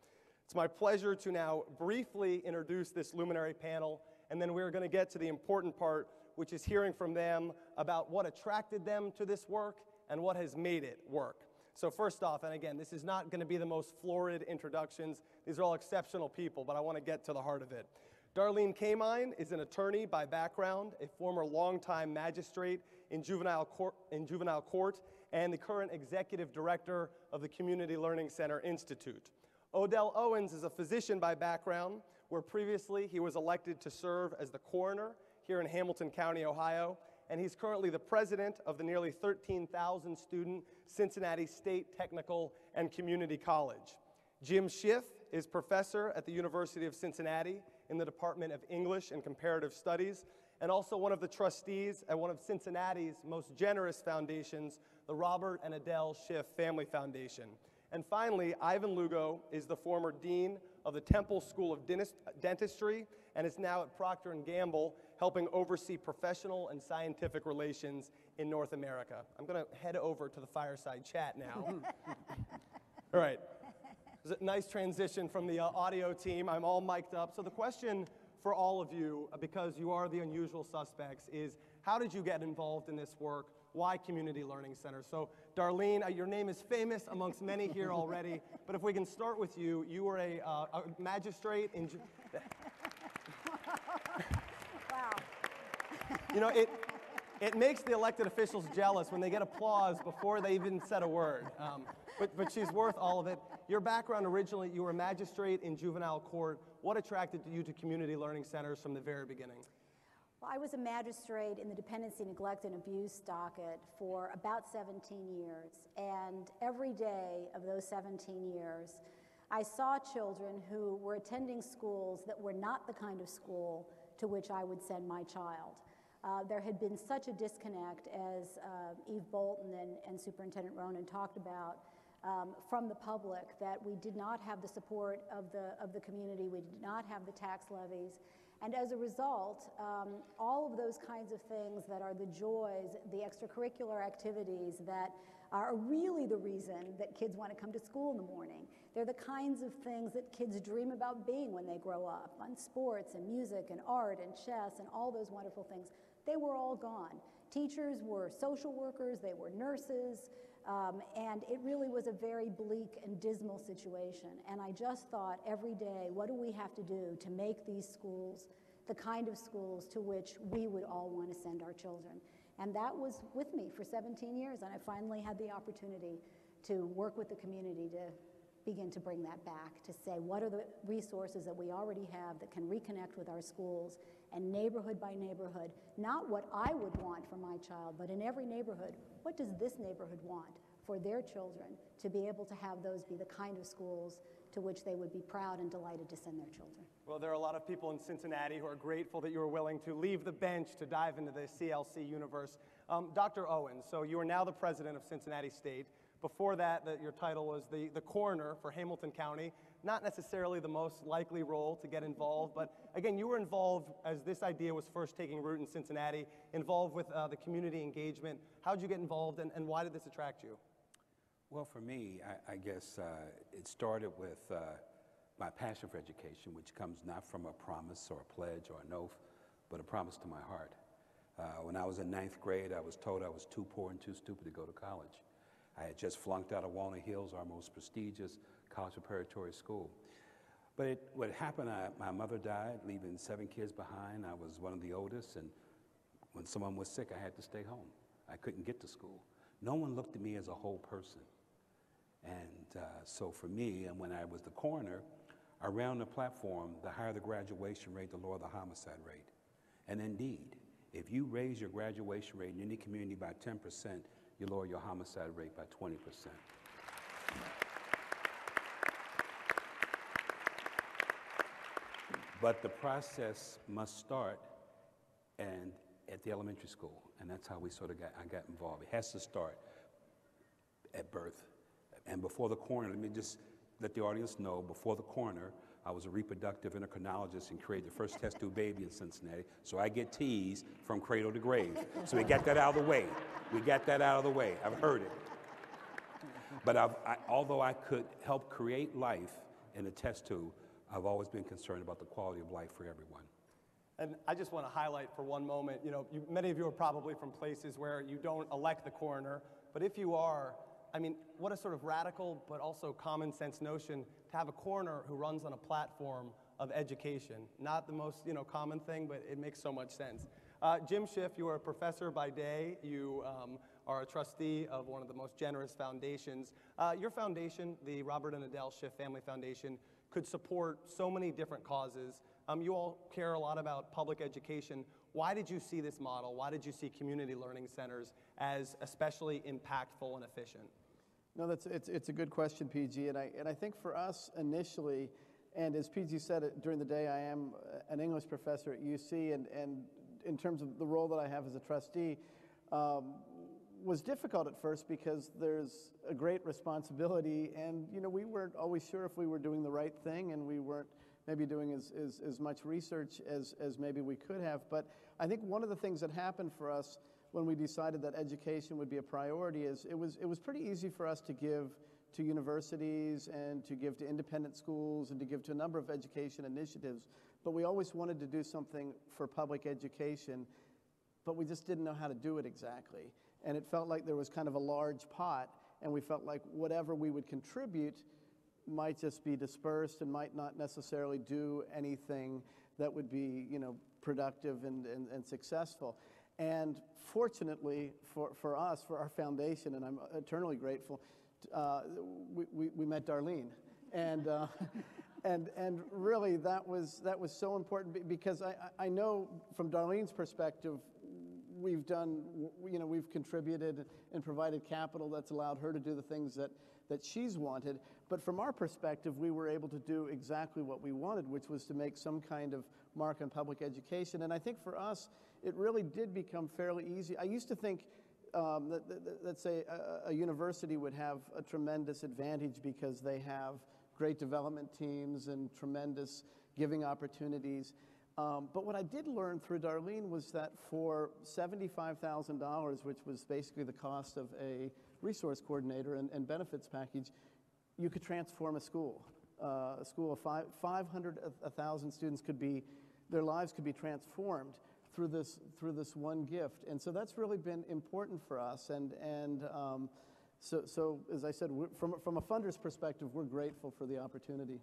It's my pleasure to now briefly introduce this luminary panel, and then we're going to get to the important part, which is hearing from them about what attracted them to this work and what has made it work. So first off, and again, this is not going to be the most florid introductions. These are all exceptional people, but I want to get to the heart of it. Darlene Kamine is an attorney by background, a former longtime magistrate in juvenile court, and the current executive director of the Community Learning Center Institute. Odell Owens is a physician by background, where previously he was elected to serve as the coroner here in Hamilton County, Ohio, and he's currently the president of the nearly 13,000 student Cincinnati State Technical and Community College. Jim Schiff is professor at the University of Cincinnati in the Department of English and Comparative Studies, and also one of the trustees at one of Cincinnati's most generous foundations, the Robert and Adele Schiff Family Foundation. And finally, Ivan Lugo is the former dean of the Temple School of Dentistry and is now at Procter & Gamble, helping oversee professional and scientific relations in North America. I'm going to head over to the fireside chat now. All right. It was a nice transition from the audio team. I'm all mic'd up. So the question for all of you, because you are the unusual suspects, is how did you get involved in this work? Why Community Learning Center? So Darlene, your name is famous amongst many here already, but if we can start with you, you were a magistrate in... Wow. You know, it makes the elected officials jealous when they get applause before they even said a word. But she's worth all of it. Your background originally, you were a magistrate in juvenile court. What attracted you to community learning centers from the very beginning? Well, I was a magistrate in the dependency, neglect, and abuse docket for about 17 years. And every day of those 17 years, I saw children who were attending schools that were not the kind of school to which I would send my child. There had been such a disconnect, as Eve Bolton and Superintendent Ronan talked about, from the public, that we did not have the support of the community, we did not have the tax levies, and as a result, all of those kinds of things that are the joys, the extracurricular activities that are really the reason that kids want to come to school in the morning. They're the kinds of things that kids dream about being when they grow up, on sports and music and art and chess and all those wonderful things. They were all gone. Teachers were social workers, they were nurses, and it really was a very bleak and dismal situation. And I just thought every day, what do we have to do to make these schools the kind of schools to which we would all want to send our children? And that was with me for 17 years, and I finally had the opportunity to work with the community to begin to bring that back, to say what are the resources that we already have that can reconnect with our schools, and neighborhood by neighborhood, not what I would want for my child, but in every neighborhood, what does this neighborhood want for their children to be able to have those be the kind of schools to which they would be proud and delighted to send their children. Well, there are a lot of people in Cincinnati who are grateful that you were willing to leave the bench to dive into the CLC universe. Dr. Owens, so you are now the president of Cincinnati State. Before that, your title was the coroner for Hamilton County. Not necessarily the most likely role to get involved, but again, you were involved as this idea was first taking root in Cincinnati, involved with the community engagement. How did you get involved, and why did this attract you? Well, for me, I guess it started with my passion for education, which comes not from a promise or a pledge or an oath, but a promise to my heart. When I was in 9th grade, I was told I was too poor and too stupid to go to college. I had just flunked out of Walnut Hills, our most prestigious college preparatory school. But what happened, my mother died, leaving 7 kids behind. I was one of the oldest, and when someone was sick, I had to stay home. I couldn't get to school. No one looked at me as a whole person. And so for me, and when I was the coroner, around the platform, the higher the graduation rate, the lower the homicide rate. And indeed, if you raise your graduation rate in any community by 10%, you lower your homicide rate by 20%. But the process must start and at the elementary school, and that's how I got involved. It has to start at birth. And before the coroner, let me just let the audience know, before the coroner, I was a reproductive endocrinologist and created the first test tube baby in Cincinnati. So I get teased from cradle to grave. So we got that out of the way. We got that out of the way. I've heard it. But although I could help create life in a test tube, I've always been concerned about the quality of life for everyone. And I just want to highlight for one moment, many of you are probably from places where you don't elect the coroner, but if you are, I mean, what a sort of radical but also common sense notion to have a coroner who runs on a platform of education. Not the most common thing, but it makes so much sense. Jim Schiff, you are a professor by day. You are a trustee of one of the most generous foundations. Your foundation, the Robert and Adele Schiff Family Foundation, could support so many different causes. You all care a lot about public education. Why did you see this model? Why did you see community learning centers as especially impactful and efficient? No, it's a good question, PG, and I think for us initially, and as PG said during the day, I am an English professor at UC, and in terms of the role that I have as a trustee, was difficult at first because there's a great responsibility, and we weren't always sure if we were doing the right thing, and we weren't maybe doing as much research as maybe we could have. But I think one of the things that happened for us when we decided that education would be a priority is it was pretty easy for us to give to universities and to give to independent schools and to give to a number of education initiatives, but we always wanted to do something for public education, but we just didn't know how to do it exactly. And it felt like there was kind of a large pot, and we felt like whatever we would contribute might just be dispersed and might not necessarily do anything that would be productive and successful. And fortunately for us, for our foundation, and I'm eternally grateful, we met Darlene, and really that was so important because I know from Darlene's perspective, we've contributed and provided capital that's allowed her to do the things that she's wanted. But from our perspective, we were able to do exactly what we wanted, which was to make some kind of mark on public education. And I think for us, it really did become fairly easy. I used to think that let's say a university would have a tremendous advantage because they have great development teams and tremendous giving opportunities. But what I did learn through Darlene was that for $75,000, which was basically the cost of a resource coordinator and benefits package, you could transform a school. A school of 500, 1,000 students their lives could be transformed through this one gift. And so that's really been important for us. So as I said, from a funder's perspective, we're grateful for the opportunity.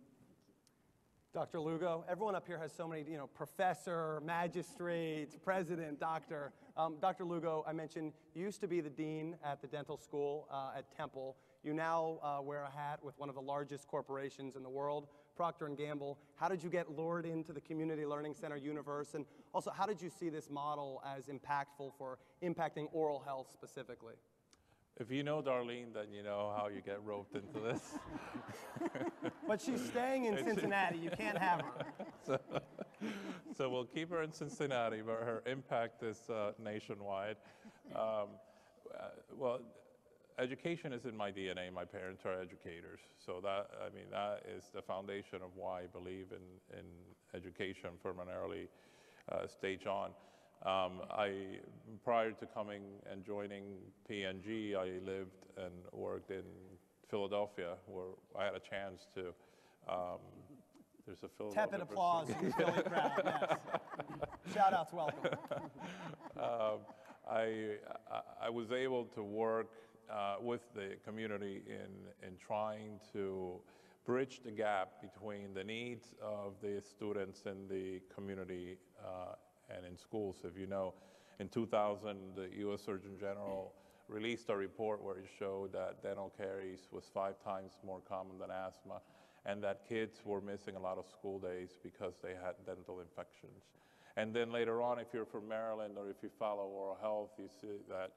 Dr. Lugo, everyone up here has so many, professor, magistrate, president, doctor. Dr. Lugo, I mentioned you used to be the dean at the dental school at Temple. You now wear a hat with one of the largest corporations in the world, Procter & Gamble. How did you get lured into the Community Learning Center universe? And also, how did you see this model as impactful for impacting oral health specifically? If you know Darlene, then you know how you get roped into this. But she's staying in Cincinnati. You can't have her. So we'll keep her in Cincinnati, but her impact is nationwide. Well, education is in my DNA. My parents are educators. So that is the foundation of why I believe in education from an early stage on. Prior to coming and joining P&G, I lived and worked in Philadelphia, where I had a chance to. There's a Philadelphia. Tepid applause in the Philly crowd. Yes. Shout outs welcome. I was able to work with the community in trying to bridge the gap between the needs of the students in the community and in schools. If you know, in 2000, the U.S. Surgeon General released a report where it showed that dental caries was 5 times more common than asthma, and that kids were missing a lot of school days because they had dental infections. And then later on, if you're from Maryland or if you follow oral health, you see that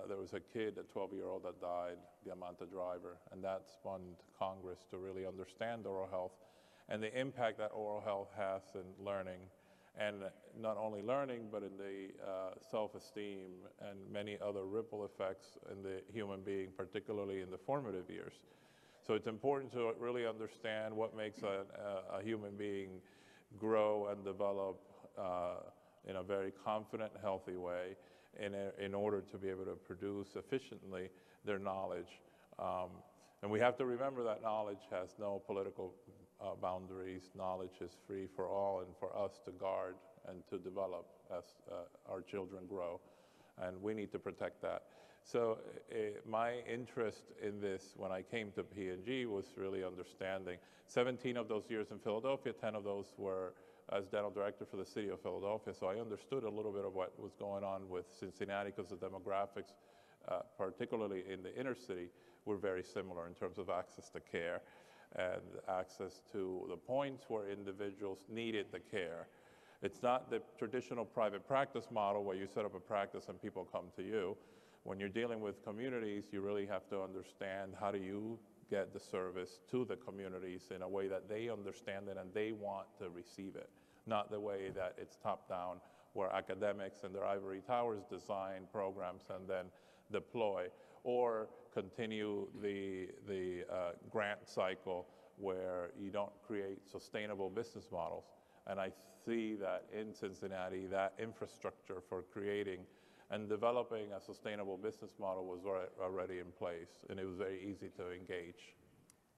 there was a kid, a 12-year-old that died, the Amanta driver, and that spawned Congress to really understand oral health and the impact that oral health has in learning. And not only learning, but in the self-esteem and many other ripple effects in the human being, particularly in the formative years. So it's important to really understand what makes a human being grow and develop in a very confident, healthy way in order to be able to produce efficiently their knowledge. And we have to remember that knowledge has no political boundaries. Knowledge is free for all and for us to guard and to develop as our children grow. And we need to protect that. So my interest in this when I came to P&G was really understanding 17 of those years in Philadelphia, 10 of those were as dental director for the city of Philadelphia. So I understood a little bit of what was going on with Cincinnati because the demographics, particularly in the inner city, were very similar in terms of access to care and access to the points where individuals needed the care. It's not the traditional private practice model where you set up a practice and people come to you. When you're dealing with communities, you really have to understand how do you get the service to the communities in a way that they understand it and they want to receive it, not the way that it's top-down, where academics and their ivory towers design programs and then deploy, or continue the grant cycle where you don't create sustainable business models. And I see that in Cincinnati, that infrastructure for creating and developing a sustainable business model was already in place, and it was very easy to engage.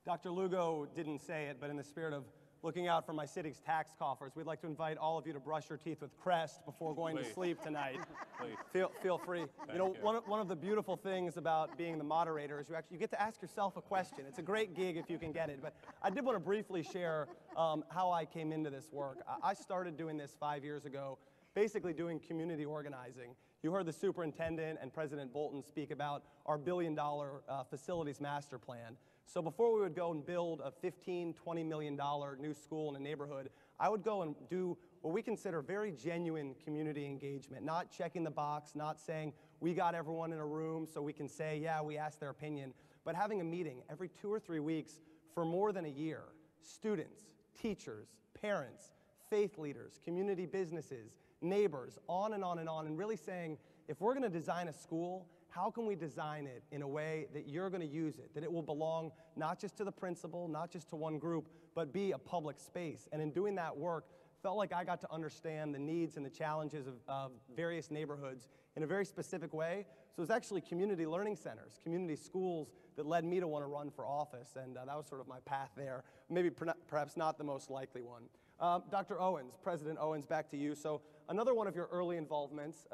Dr. Lugo didn't say it, but in the spirit of looking out for my city's tax coffers, we'd like to invite all of you to brush your teeth with Crest before going to sleep tonight. Please. Feel free. Thank you. One of the beautiful things about being the moderator is you get to ask yourself a question. It's a great gig if you can get it. But I did want to briefly share how I came into this work. I started doing this 5 years ago, basically doing community organizing. You heard the superintendent and President Bolton speak about our billion-dollar facilities master plan. So before we would go and build a $15, $20 million new school in a neighborhood, I would go and do what we consider very genuine community engagement, not checking the box, not saying we got everyone in a room so we can say, yeah, we asked their opinion, but having a meeting every 2 or 3 weeks for more than a year. Students, teachers, parents, faith leaders, community businesses, neighbors, on and on and on, and really saying, if we're going to design a school, how can we design it in a way that you're going to use it, that it will belong not just to the principal, not just to one group, but be a public space? And in doing that work, felt like I got to understand the needs and the challenges of various neighborhoods in a very specific way. So it was actually community learning centers, community schools that led me to want to run for office, and that was sort of my path there, maybe perhaps not the most likely one. Dr. Owens, President Owens, back to you. So another one of your early involvements,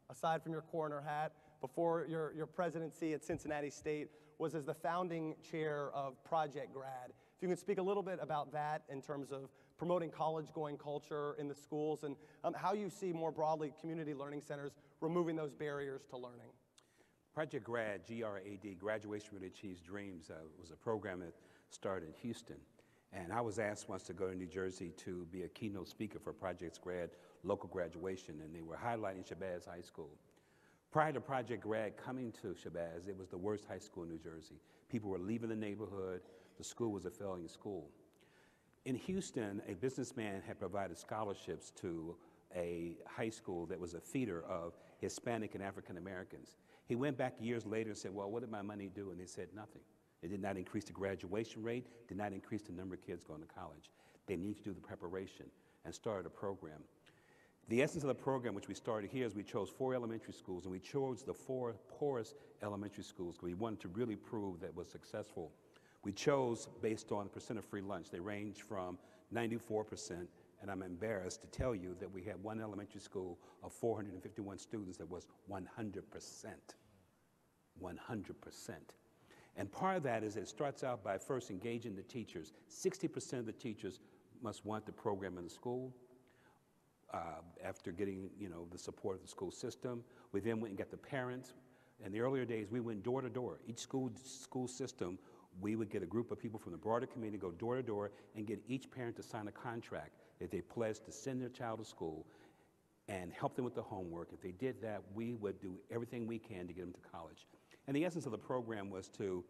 aside from your coroner hat, before your presidency at Cincinnati State, was as the founding chair of Project Grad. If you can speak a little bit about that in terms of promoting college-going culture in the schools and how you see more broadly community learning centers removing those barriers to learning. Project Grad, G-R-A-D, Graduation Really Achieves Dreams, was a program that started in Houston. And I was asked once to go to New Jersey to be a keynote speaker for Project Grad local graduation, and they were highlighting Shabazz High School. Prior to Project Grad coming to Shabazz, it was the worst high school in New Jersey. People were leaving the neighborhood. The school was a failing school. In Houston, a businessman had provided scholarships to a high school that was a feeder of Hispanic and African Americans. He went back years later and said, well, what did my money do? And they said nothing. It did not increase the graduation rate, did not increase the number of kids going to college. They need to do the preparation and started a program. The essence of the program, which we started here, is we chose 4 elementary schools, and we chose the 4 poorest elementary schools because we wanted to really prove that it was successful. We chose based on the percent of free lunch. They range from 94%, and I'm embarrassed to tell you that we had one elementary school of 451 students that was 100%. 100%. And part of that is it starts out by first engaging the teachers. 60% of the teachers must want the program in the school. After getting, the support of the school system, we then went and got the parents. In the earlier days, we went door to door. Each school system, we would get a group of people from the broader community, go door to door, and get each parent to sign a contract that they pledged to send their child to school and help them with the homework. If they did that, we would do everything we can to get them to college. And the essence of the program was to,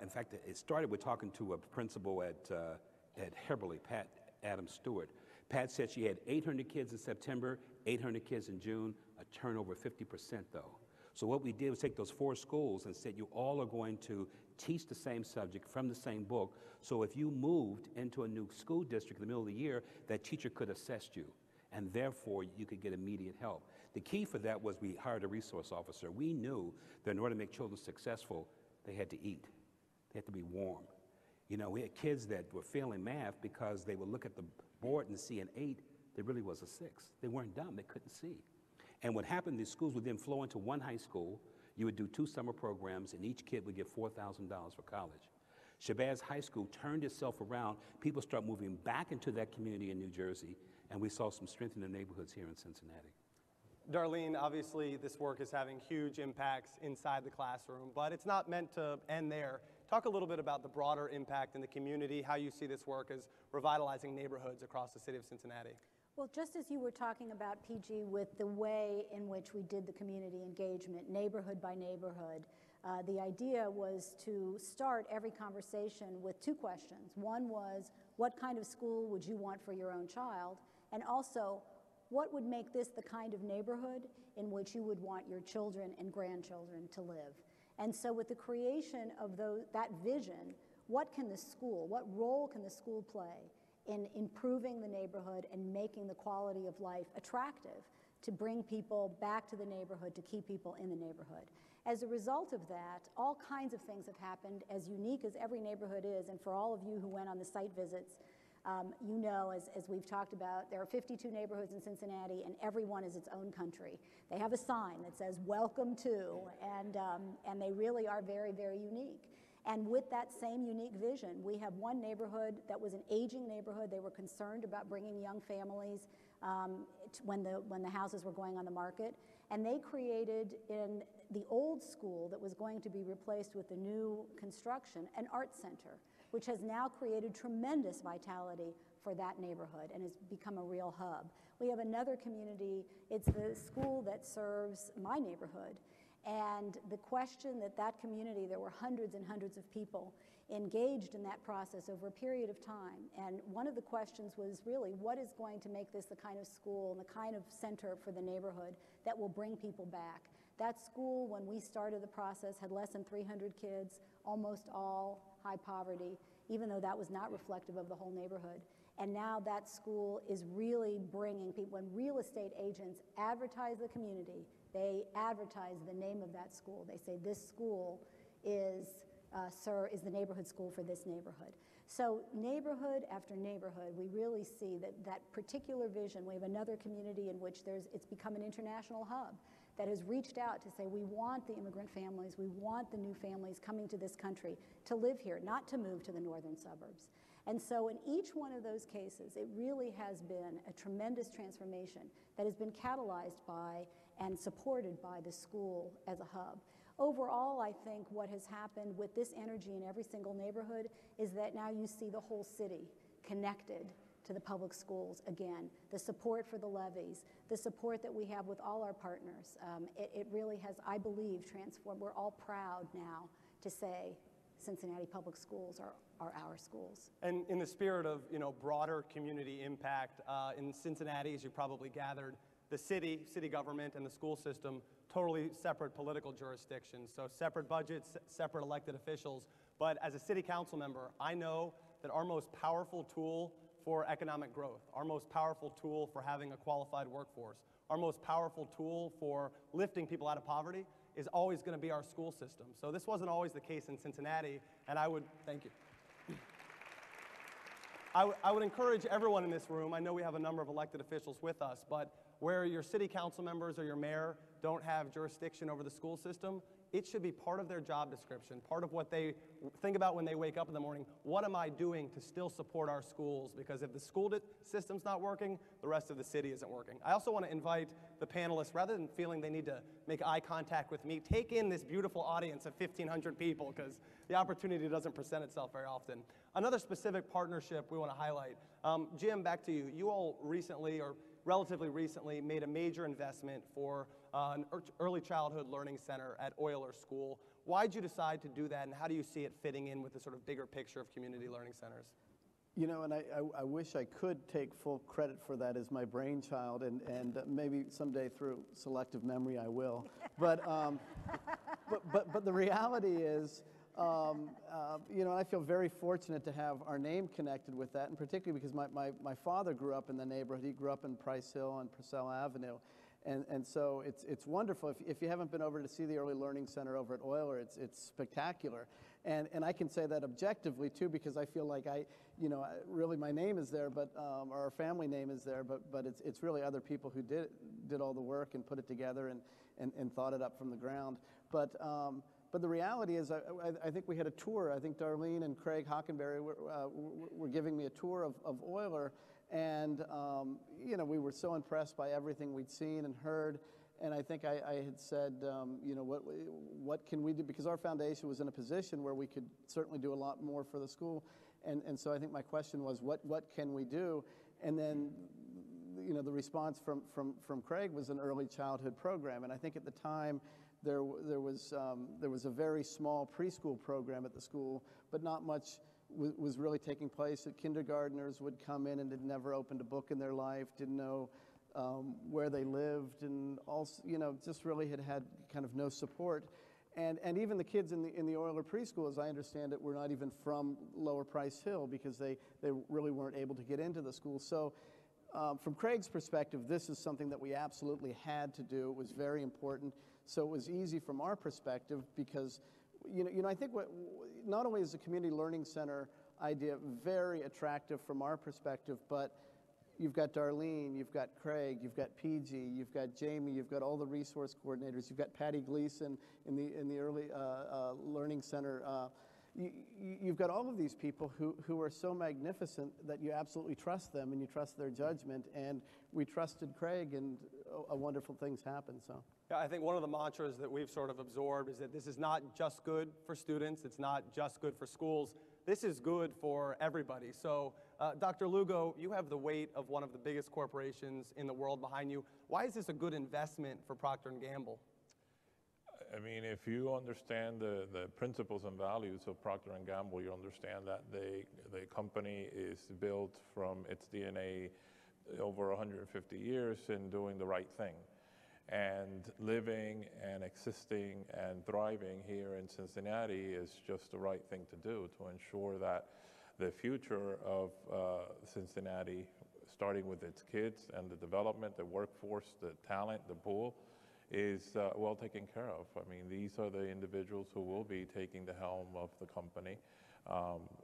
in fact, it started with talking to a principal at Heberly, Pat Adams Stewart. Pat said she had 800 kids in September, 800 kids in June, a turnover of 50% though. So what we did was take those 4 schools and said, you all are going to teach the same subject from the same book. So if you moved into a new school district in the middle of the year, that teacher could assess you, and therefore you could get immediate help. The key for that was we hired a resource officer. We knew that in order to make children successful, they had to eat. They had to be warm. You know, we had kids that were failing math because they would look at the board and see an 8 that really was a 6. They weren't dumb, they couldn't see. And what happened, these schools would then flow into one high school. You would do 2 summer programs, and each kid would get $4,000 for college. Shabazz High School turned itself around. People start moving back into that community in New Jersey, and we saw some strength in the neighborhoods here in Cincinnati. Darlene, obviously this work is having huge impacts inside the classroom, but it's not meant to end there. Talk a little bit about the broader impact in the community, how you see this work as revitalizing neighborhoods across the city of Cincinnati. Well, just as you were talking about, PG, with the way in which we did the community engagement, neighborhood by neighborhood, the idea was to start every conversation with 2 questions. One was, what kind of school would you want for your own child? And also, what would make this the kind of neighborhood in which you would want your children and grandchildren to live? And so with the creation of that vision, what role can the school play in improving the neighborhood and making the quality of life attractive to bring people back to the neighborhood, to keep people in the neighborhood? As a result of that, all kinds of things have happened, as unique as every neighborhood is, and for all of you who went on the site visits, you know, as we've talked about, there are 52 neighborhoods in Cincinnati, and every one is its own country. They have a sign that says, welcome to, and they really are very, very unique. And with that same unique vision, we have one neighborhood that was an aging neighborhood. They were concerned about bringing young families when the houses were going on the market. And they created in the old school that was going to be replaced with the new construction, an art center, which has now created tremendous vitality for that neighborhood and has become a real hub. We have another community, it's the school that serves my neighborhood. And the question that community, there were hundreds and hundreds of people engaged in that process over a period of time. And one of the questions was really, what is going to make this the kind of school and the kind of center for the neighborhood that will bring people back? That school, when we started the process, had less than 300 kids, almost all high poverty, even though that was not reflective of the whole neighborhood. And now that school is really bringing people, when real estate agents advertise the community, they advertise the name of that school. They say this school is the neighborhood school for this neighborhood. So neighborhood after neighborhood, we really see that particular vision. We have another community in which it's become an international hub that has reached out to say, we want the immigrant families, we want the new families coming to this country to live here, not to move to the northern suburbs. And so in each one of those cases, it really has been a tremendous transformation that has been catalyzed by and supported by the school as a hub. Overall, I think what has happened with this energy in every single neighborhood is that now you see the whole city connected to the public schools again, the support for the levies, the support that we have with all our partners. It really has, I believe, transformed. We're all proud now to say Cincinnati Public Schools are our schools. And in the spirit of broader community impact, in Cincinnati, as you probably gathered, the city government and the school system, totally separate political jurisdictions. So separate budgets, separate elected officials. But as a city council member, I know that our most powerful tool for economic growth, our most powerful tool for having a qualified workforce, our most powerful tool for lifting people out of poverty is always going to be our school system. So this wasn't always the case in Cincinnati, and thank you. I would encourage everyone in this room, I know we have a number of elected officials with us, but where your city council members or your mayor don't have jurisdiction over the school system, it should be part of their job description, part of what they think about when they wake up in the morning. What am I doing to still support our schools? Because if the school system's not working, the rest of the city isn't working. I also want to invite the panelists, rather than feeling they need to make eye contact with me, take in this beautiful audience of 1,500 people, because the opportunity doesn't present itself very often. Another specific partnership we want to highlight. Jim, back to you. You all recently, or relatively recently, made a major investment for an early childhood learning center at Euler School. Why did you decide to do that, and how do you see it fitting in with the sort of bigger picture of community learning centers? You know, and I wish I could take full credit for that as my brainchild, and maybe someday through selective memory I will. But the reality is, you know, I feel very fortunate to have our name connected with that, and particularly because my father grew up in the neighborhood. He grew up in Price Hill and Purcell Avenue. And so it's wonderful. If you haven't been over to see the Early Learning Center over at Euler, it's spectacular. And I can say that objectively, too, because I feel like really my name is there, but or our family name is there, but it's really other people who did all the work and put it together and thought it up from the ground. But the reality is, I think we had a tour. I think Darlene and Craig Hockenberry were giving me a tour of Euler, and you know, we were so impressed by everything we'd seen and heard. And I think I had said, you know, what can we do? Because our foundation was in a position where we could certainly do a lot more for the school. And so I think my question was, what can we do? And then, you know, the response from Craig was an early childhood program. And I think at the time there was a very small preschool program at the school, but not much was really taking place. That kindergartners would come in and had never opened a book in their life, didn't know where they lived, and also, you know, just really had kind of no support. And even the kids in the Euler preschool, as I understand it, were not even from Lower Price Hill because they really weren't able to get into the school. So from Craig's perspective, this is something that we absolutely had to do. It was very important. So it was easy from our perspective because, you know, I think not only is the community learning center idea very attractive from our perspective, but you've got Darlene, you've got Craig, you've got PG, you've got Jamie, you've got all the resource coordinators, you've got Patty Gleason in the early learning center. You've got all of these people who are so magnificent that you absolutely trust them and you trust their judgment. And we trusted Craig, and wonderful things happened. So. Yeah, I think one of the mantras that we've sort of absorbed is that this is not just good for students, it's not just good for schools, this is good for everybody. So, Dr. Lugo, you have the weight of one of the biggest corporations in the world behind you. Why is this a good investment for Procter & Gamble? I mean, if you understand the principles and values of Procter & Gamble, you understand that the company is built from its DNA over 150 years in doing the right thing. And living and existing and thriving here in Cincinnati is just the right thing to do to ensure that the future of Cincinnati, starting with its kids and the development, the workforce, the talent, the pool, is well taken care of. I mean, these are the individuals who will be taking the helm of the company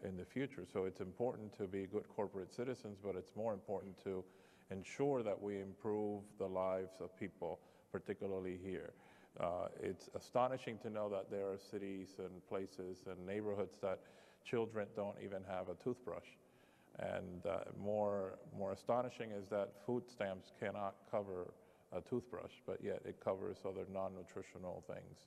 in the future. So it's important to be good corporate citizens, but it's more important to ensure that we improve the lives of people, particularly here. It's astonishing to know that there are cities and places and neighborhoods that children don't even have a toothbrush. And more astonishing is that food stamps cannot cover a toothbrush, but yet it covers other non-nutritional things.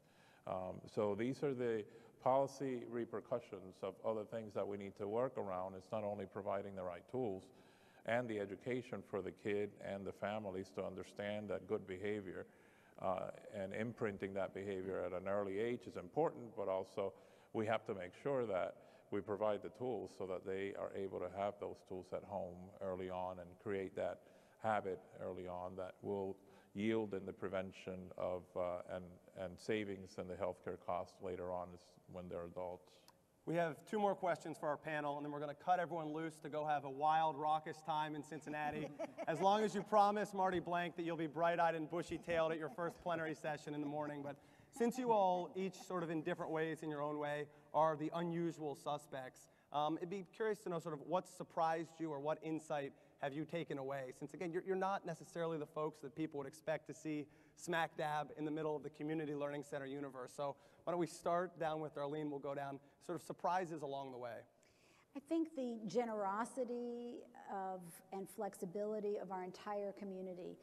So these are the policy repercussions of other things that we need to work around. It's not only providing the right tools and the education for the kid and the families to understand that good behavior and imprinting that behavior at an early age is important, but also we have to make sure that we provide the tools so that they are able to have those tools at home early on and create that habit early on that will yield in the prevention of and savings in the healthcare costs later on when they're adults. We have two more questions for our panel, and then we're going to cut everyone loose to go have a wild, raucous time in Cincinnati. As long as you promise, Marty Blank, that you'll be bright-eyed and bushy-tailed at your first plenary session in the morning. But since you all, each sort of in different ways, in your own way, are the unusual suspects, it'd be curious to know sort of what surprised you or what insight have you taken away? Since, again, you're not necessarily the folks that people would expect to see smack dab in the middle of the Community Learning Center universe. So why don't we start down with Darlene, we'll go down sort of surprises along the way. I think the generosity and flexibility of our entire community.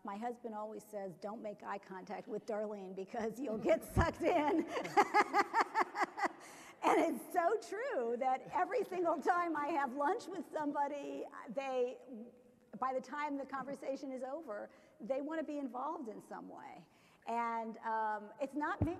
My husband always says, don't make eye contact with Darlene because you'll get sucked in. And it's so true that every single time I have lunch with somebody, by the time the conversation is over, they want to be involved in some way. And it's not me.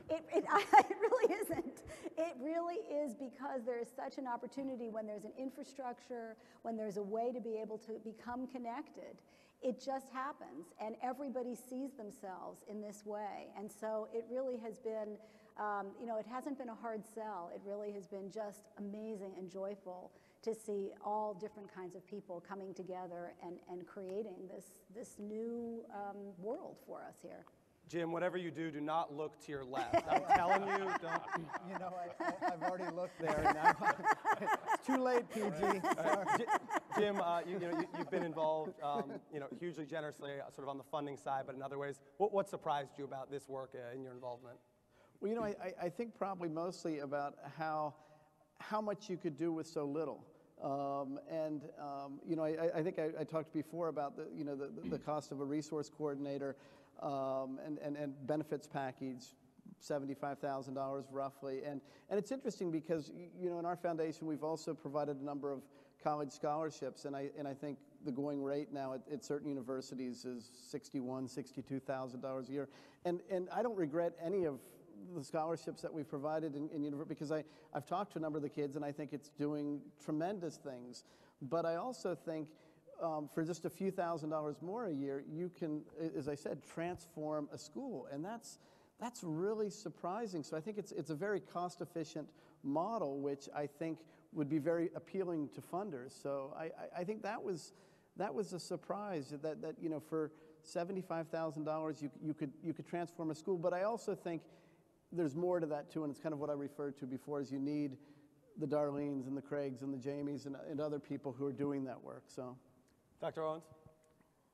It really isn't. It really really is because there is such an opportunity when there's an infrastructure, when there's a way to be able to become connected. It just happens, and everybody sees themselves in this way. And so it really has been, it hasn't been a hard sell. It really has been just amazing and joyful to see all different kinds of people coming together and creating this new world for us here. Jim, whatever you do, do not look to your left. I'm telling you, don't. You know, I've already looked there. And it's too late, PG. Jim, you've been involved, hugely generously, sort of on the funding side, but in other ways. What surprised you about this work in your involvement? Well, I think probably mostly about how much you could do with so little. I think I talked before about the cost of a resource coordinator. And benefits package, $75,000 roughly. And it's interesting because, in our foundation, we've also provided a number of college scholarships. And I think the going rate now at certain universities is $61,000, $62,000 a year. And I don't regret any of the scholarships that we've provided in university because I've talked to a number of the kids and I think it's doing tremendous things. But I also think for just a few $1,000s more a year, you can, as I said, transform a school, and that's really surprising. So I think it's a very cost-efficient model, which I think would be very appealing to funders. So I think that was a surprise that for $75,000 you could transform a school. But I also think there's more to that too, and it's kind of what I referred to before, is you need the Darlenes and the Craigs and the Jamies and other people who are doing that work. So. Dr. Owens?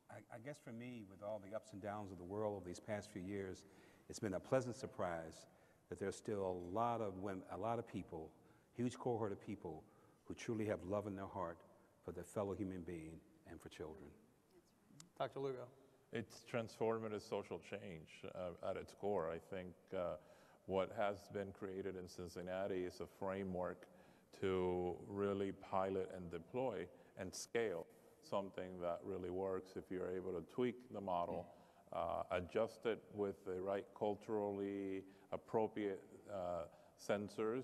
I guess for me, with all the ups and downs of the world over these past few years, it's been a pleasant surprise that there's still a lot of women, a lot of people, huge cohort of people who truly have love in their heart for their fellow human being and for children. Dr. Lugo? It's transformative social change at its core. I think what has been created in Cincinnati is a framework to really pilot and deploy and scale something that really works if you're able to tweak the model, adjust it with the right culturally appropriate sensors,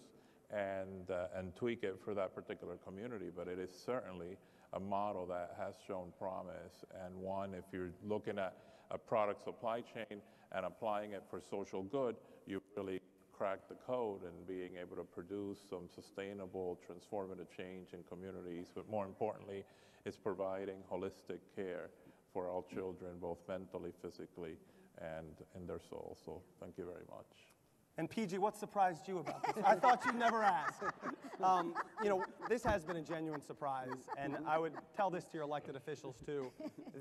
and tweak it for that particular community. But it is certainly a model that has shown promise, and one, if you're looking at a product supply chain and applying it for social good, you really crack the code and being able to produce some sustainable, transformative change in communities. But more importantly, it's providing holistic care for all children, both mentally, physically, and in their soul. So thank you very much. And PG, what surprised you about this? I thought you'd never ask. This has been a genuine surprise, and I would tell this to your elected officials too.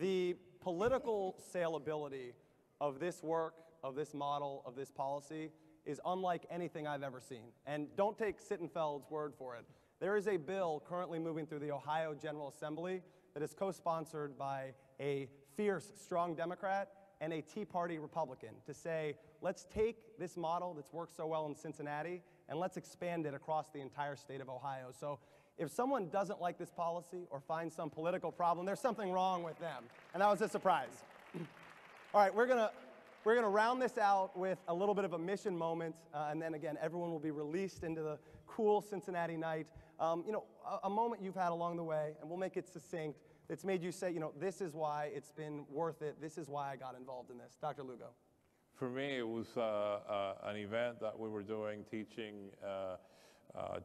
The political saleability of this work, of this model, of this policy is unlike anything I've ever seen. And don't take Sittenfeld's word for it. There is a bill currently moving through the Ohio General Assembly that is co-sponsored by a fierce, strong Democrat and a Tea Party Republican to say, let's take this model that's worked so well in Cincinnati and let's expand it across the entire state of Ohio. So if someone doesn't like this policy or finds some political problem, there's something wrong with them. And that was a surprise. All right, we're gonna round this out with a little bit of a mission moment, and then again, everyone will be released into the cool Cincinnati night. A moment you've had along the way, and we'll make it succinct, that's made you say, this is why it's been worth it, this is why I got involved in this. Dr. Lugo. For me, it was an event that we were doing, teaching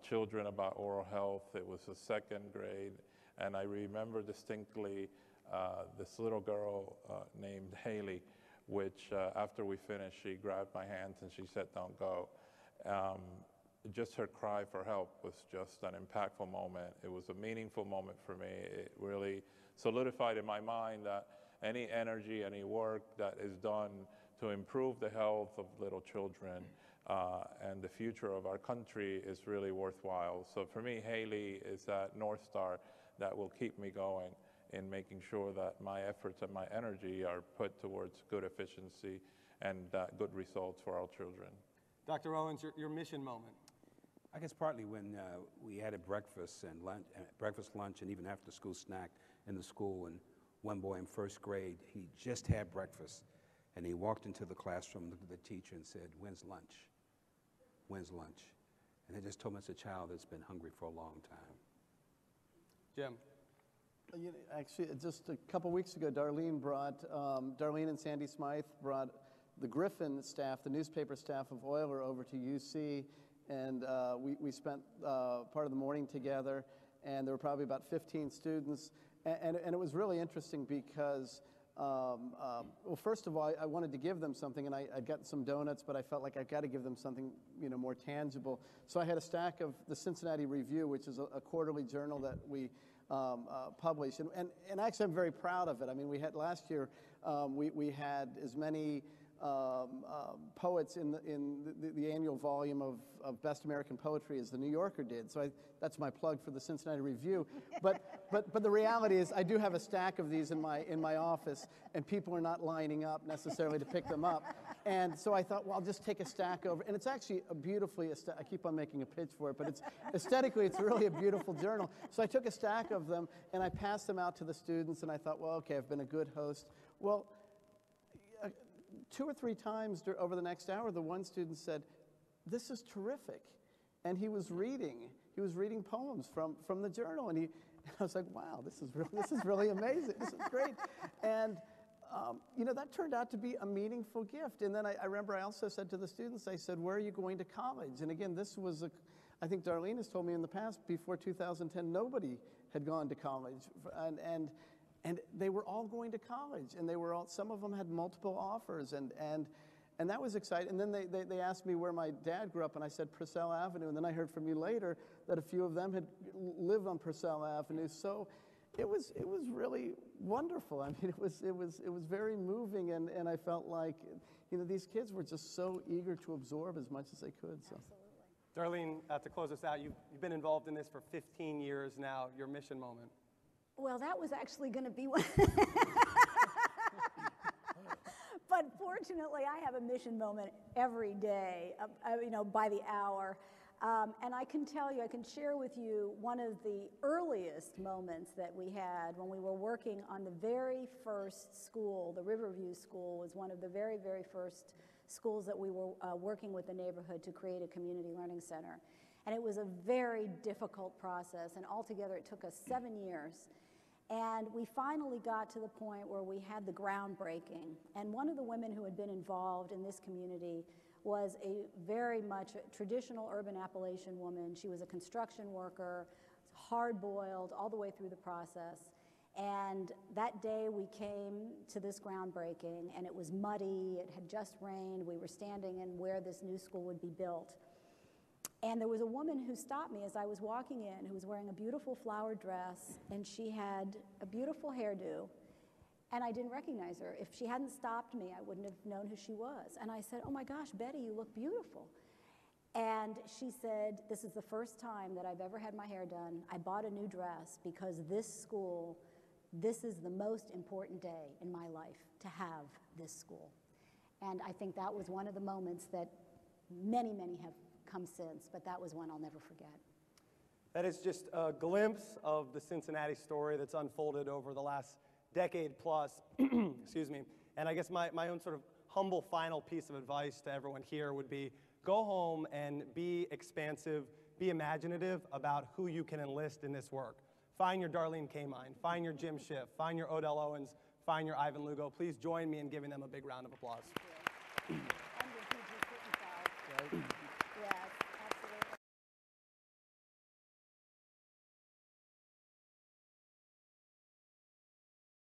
children about oral health. It was the second grade, and I remember distinctly this little girl named Haley, which after we finished, she grabbed my hands and she said, "Don't go." Just her cry for help was just an impactful moment. It was a meaningful moment for me. It really solidified in my mind that any energy, any work that is done to improve the health of little children and the future of our country is really worthwhile. So for me, Haley is that North Star that will keep me going in making sure that my efforts and my energy are put towards good efficiency and good results for our children. Dr. Owens, your mission moment. I guess partly when we had a breakfast and lunch, and even after school snack in the school, and one boy in first grade, he just had breakfast, and he walked into the classroom, looked at the teacher and said, "When's lunch? When's lunch?" And they just told me it's a child that's been hungry for a long time. Jim. Actually, just a couple weeks ago, Darlene and Sandy Smythe brought the Griffin staff, the newspaper staff of Euler, over to UC, and we spent part of the morning together, and there were probably about 15 students, and it was really interesting because, well, first of all, I wanted to give them something, and I got some donuts, but I felt like I've got to give them something, more tangible. So I had a stack of the Cincinnati Review, which is a quarterly journal that we publish, and actually I'm very proud of it. I mean, we had last year, we had as many poets in the annual volume of Best American Poetry as the New Yorker did. So that's my plug for the Cincinnati Review. But the reality is I do have a stack of these in my office, and people are not lining up necessarily to pick them up. And so I thought, well, I'll just take a stack over. And it's actually a beautifully, I keep on making a pitch for it, but it's aesthetically, it's really a beautiful journal. So I took a stack of them, and I passed them out to the students, and I thought, well, okay, I've been a good host. Well, 2 or 3 times over the next hour, the one student said, "This is terrific," and he was reading poems from the journal, and I was like, "Wow, this is really amazing. This is great," and that turned out to be a meaningful gift. And then I remember I also said to the students, I said, "Where are you going to college?" And again, this was I think Darlene has told me in the past, before 2010, nobody had gone to college, and they were all going to college, and some of them had multiple offers, and that was exciting. And then they asked me where my dad grew up, and I said Purcell Avenue, and then I heard from you later that a few of them had lived on Purcell Avenue. So it was really wonderful. I mean, it was very moving, and I felt like these kids were just so eager to absorb as much as they could. So. Darlene, to close us out, you've been involved in this for 15 years now. Your mission moment. Well, that was actually going to be one. But fortunately, I have a mission moment every day, by the hour. And I can tell you, I can share with you one of the earliest moments that we had when we were working on the very first school. The Riverview School was one of the very, very first schools that we were working with the neighborhood to create a community learning center. And it was a very difficult process, and altogether it took us 7 years. And we finally got to the point where we had the groundbreaking. And one of the women who had been involved in this community was a very much traditional urban Appalachian woman. She was a construction worker, hard-boiled all the way through the process. And that day we came to this groundbreaking, and it was muddy, it had just rained, we were standing in where this new school would be built. And there was a woman who stopped me as I was walking in, who was wearing a beautiful flowered dress, and she had a beautiful hairdo, and I didn't recognize her. If she hadn't stopped me, I wouldn't have known who she was. And I said, "Oh my gosh, Betty, you look beautiful." And she said, "This is the first time that I've ever had my hair done. I bought a new dress because this is the most important day in my life, to have this school." And I think that was one of the moments that many, many have come since, but that was one I'll never forget. That is just a glimpse of the Cincinnati story that's unfolded over the last decade plus. Excuse me. And I guess my own sort of humble final piece of advice to everyone here would be, go home and be expansive, be imaginative about who you can enlist in this work. Find your Darlene Kamine, find your Jim Schiff, find your Odell Owens, find your Ivan Lugo. Please join me in giving them a big round of applause. And your PG Sittenfed. Yes.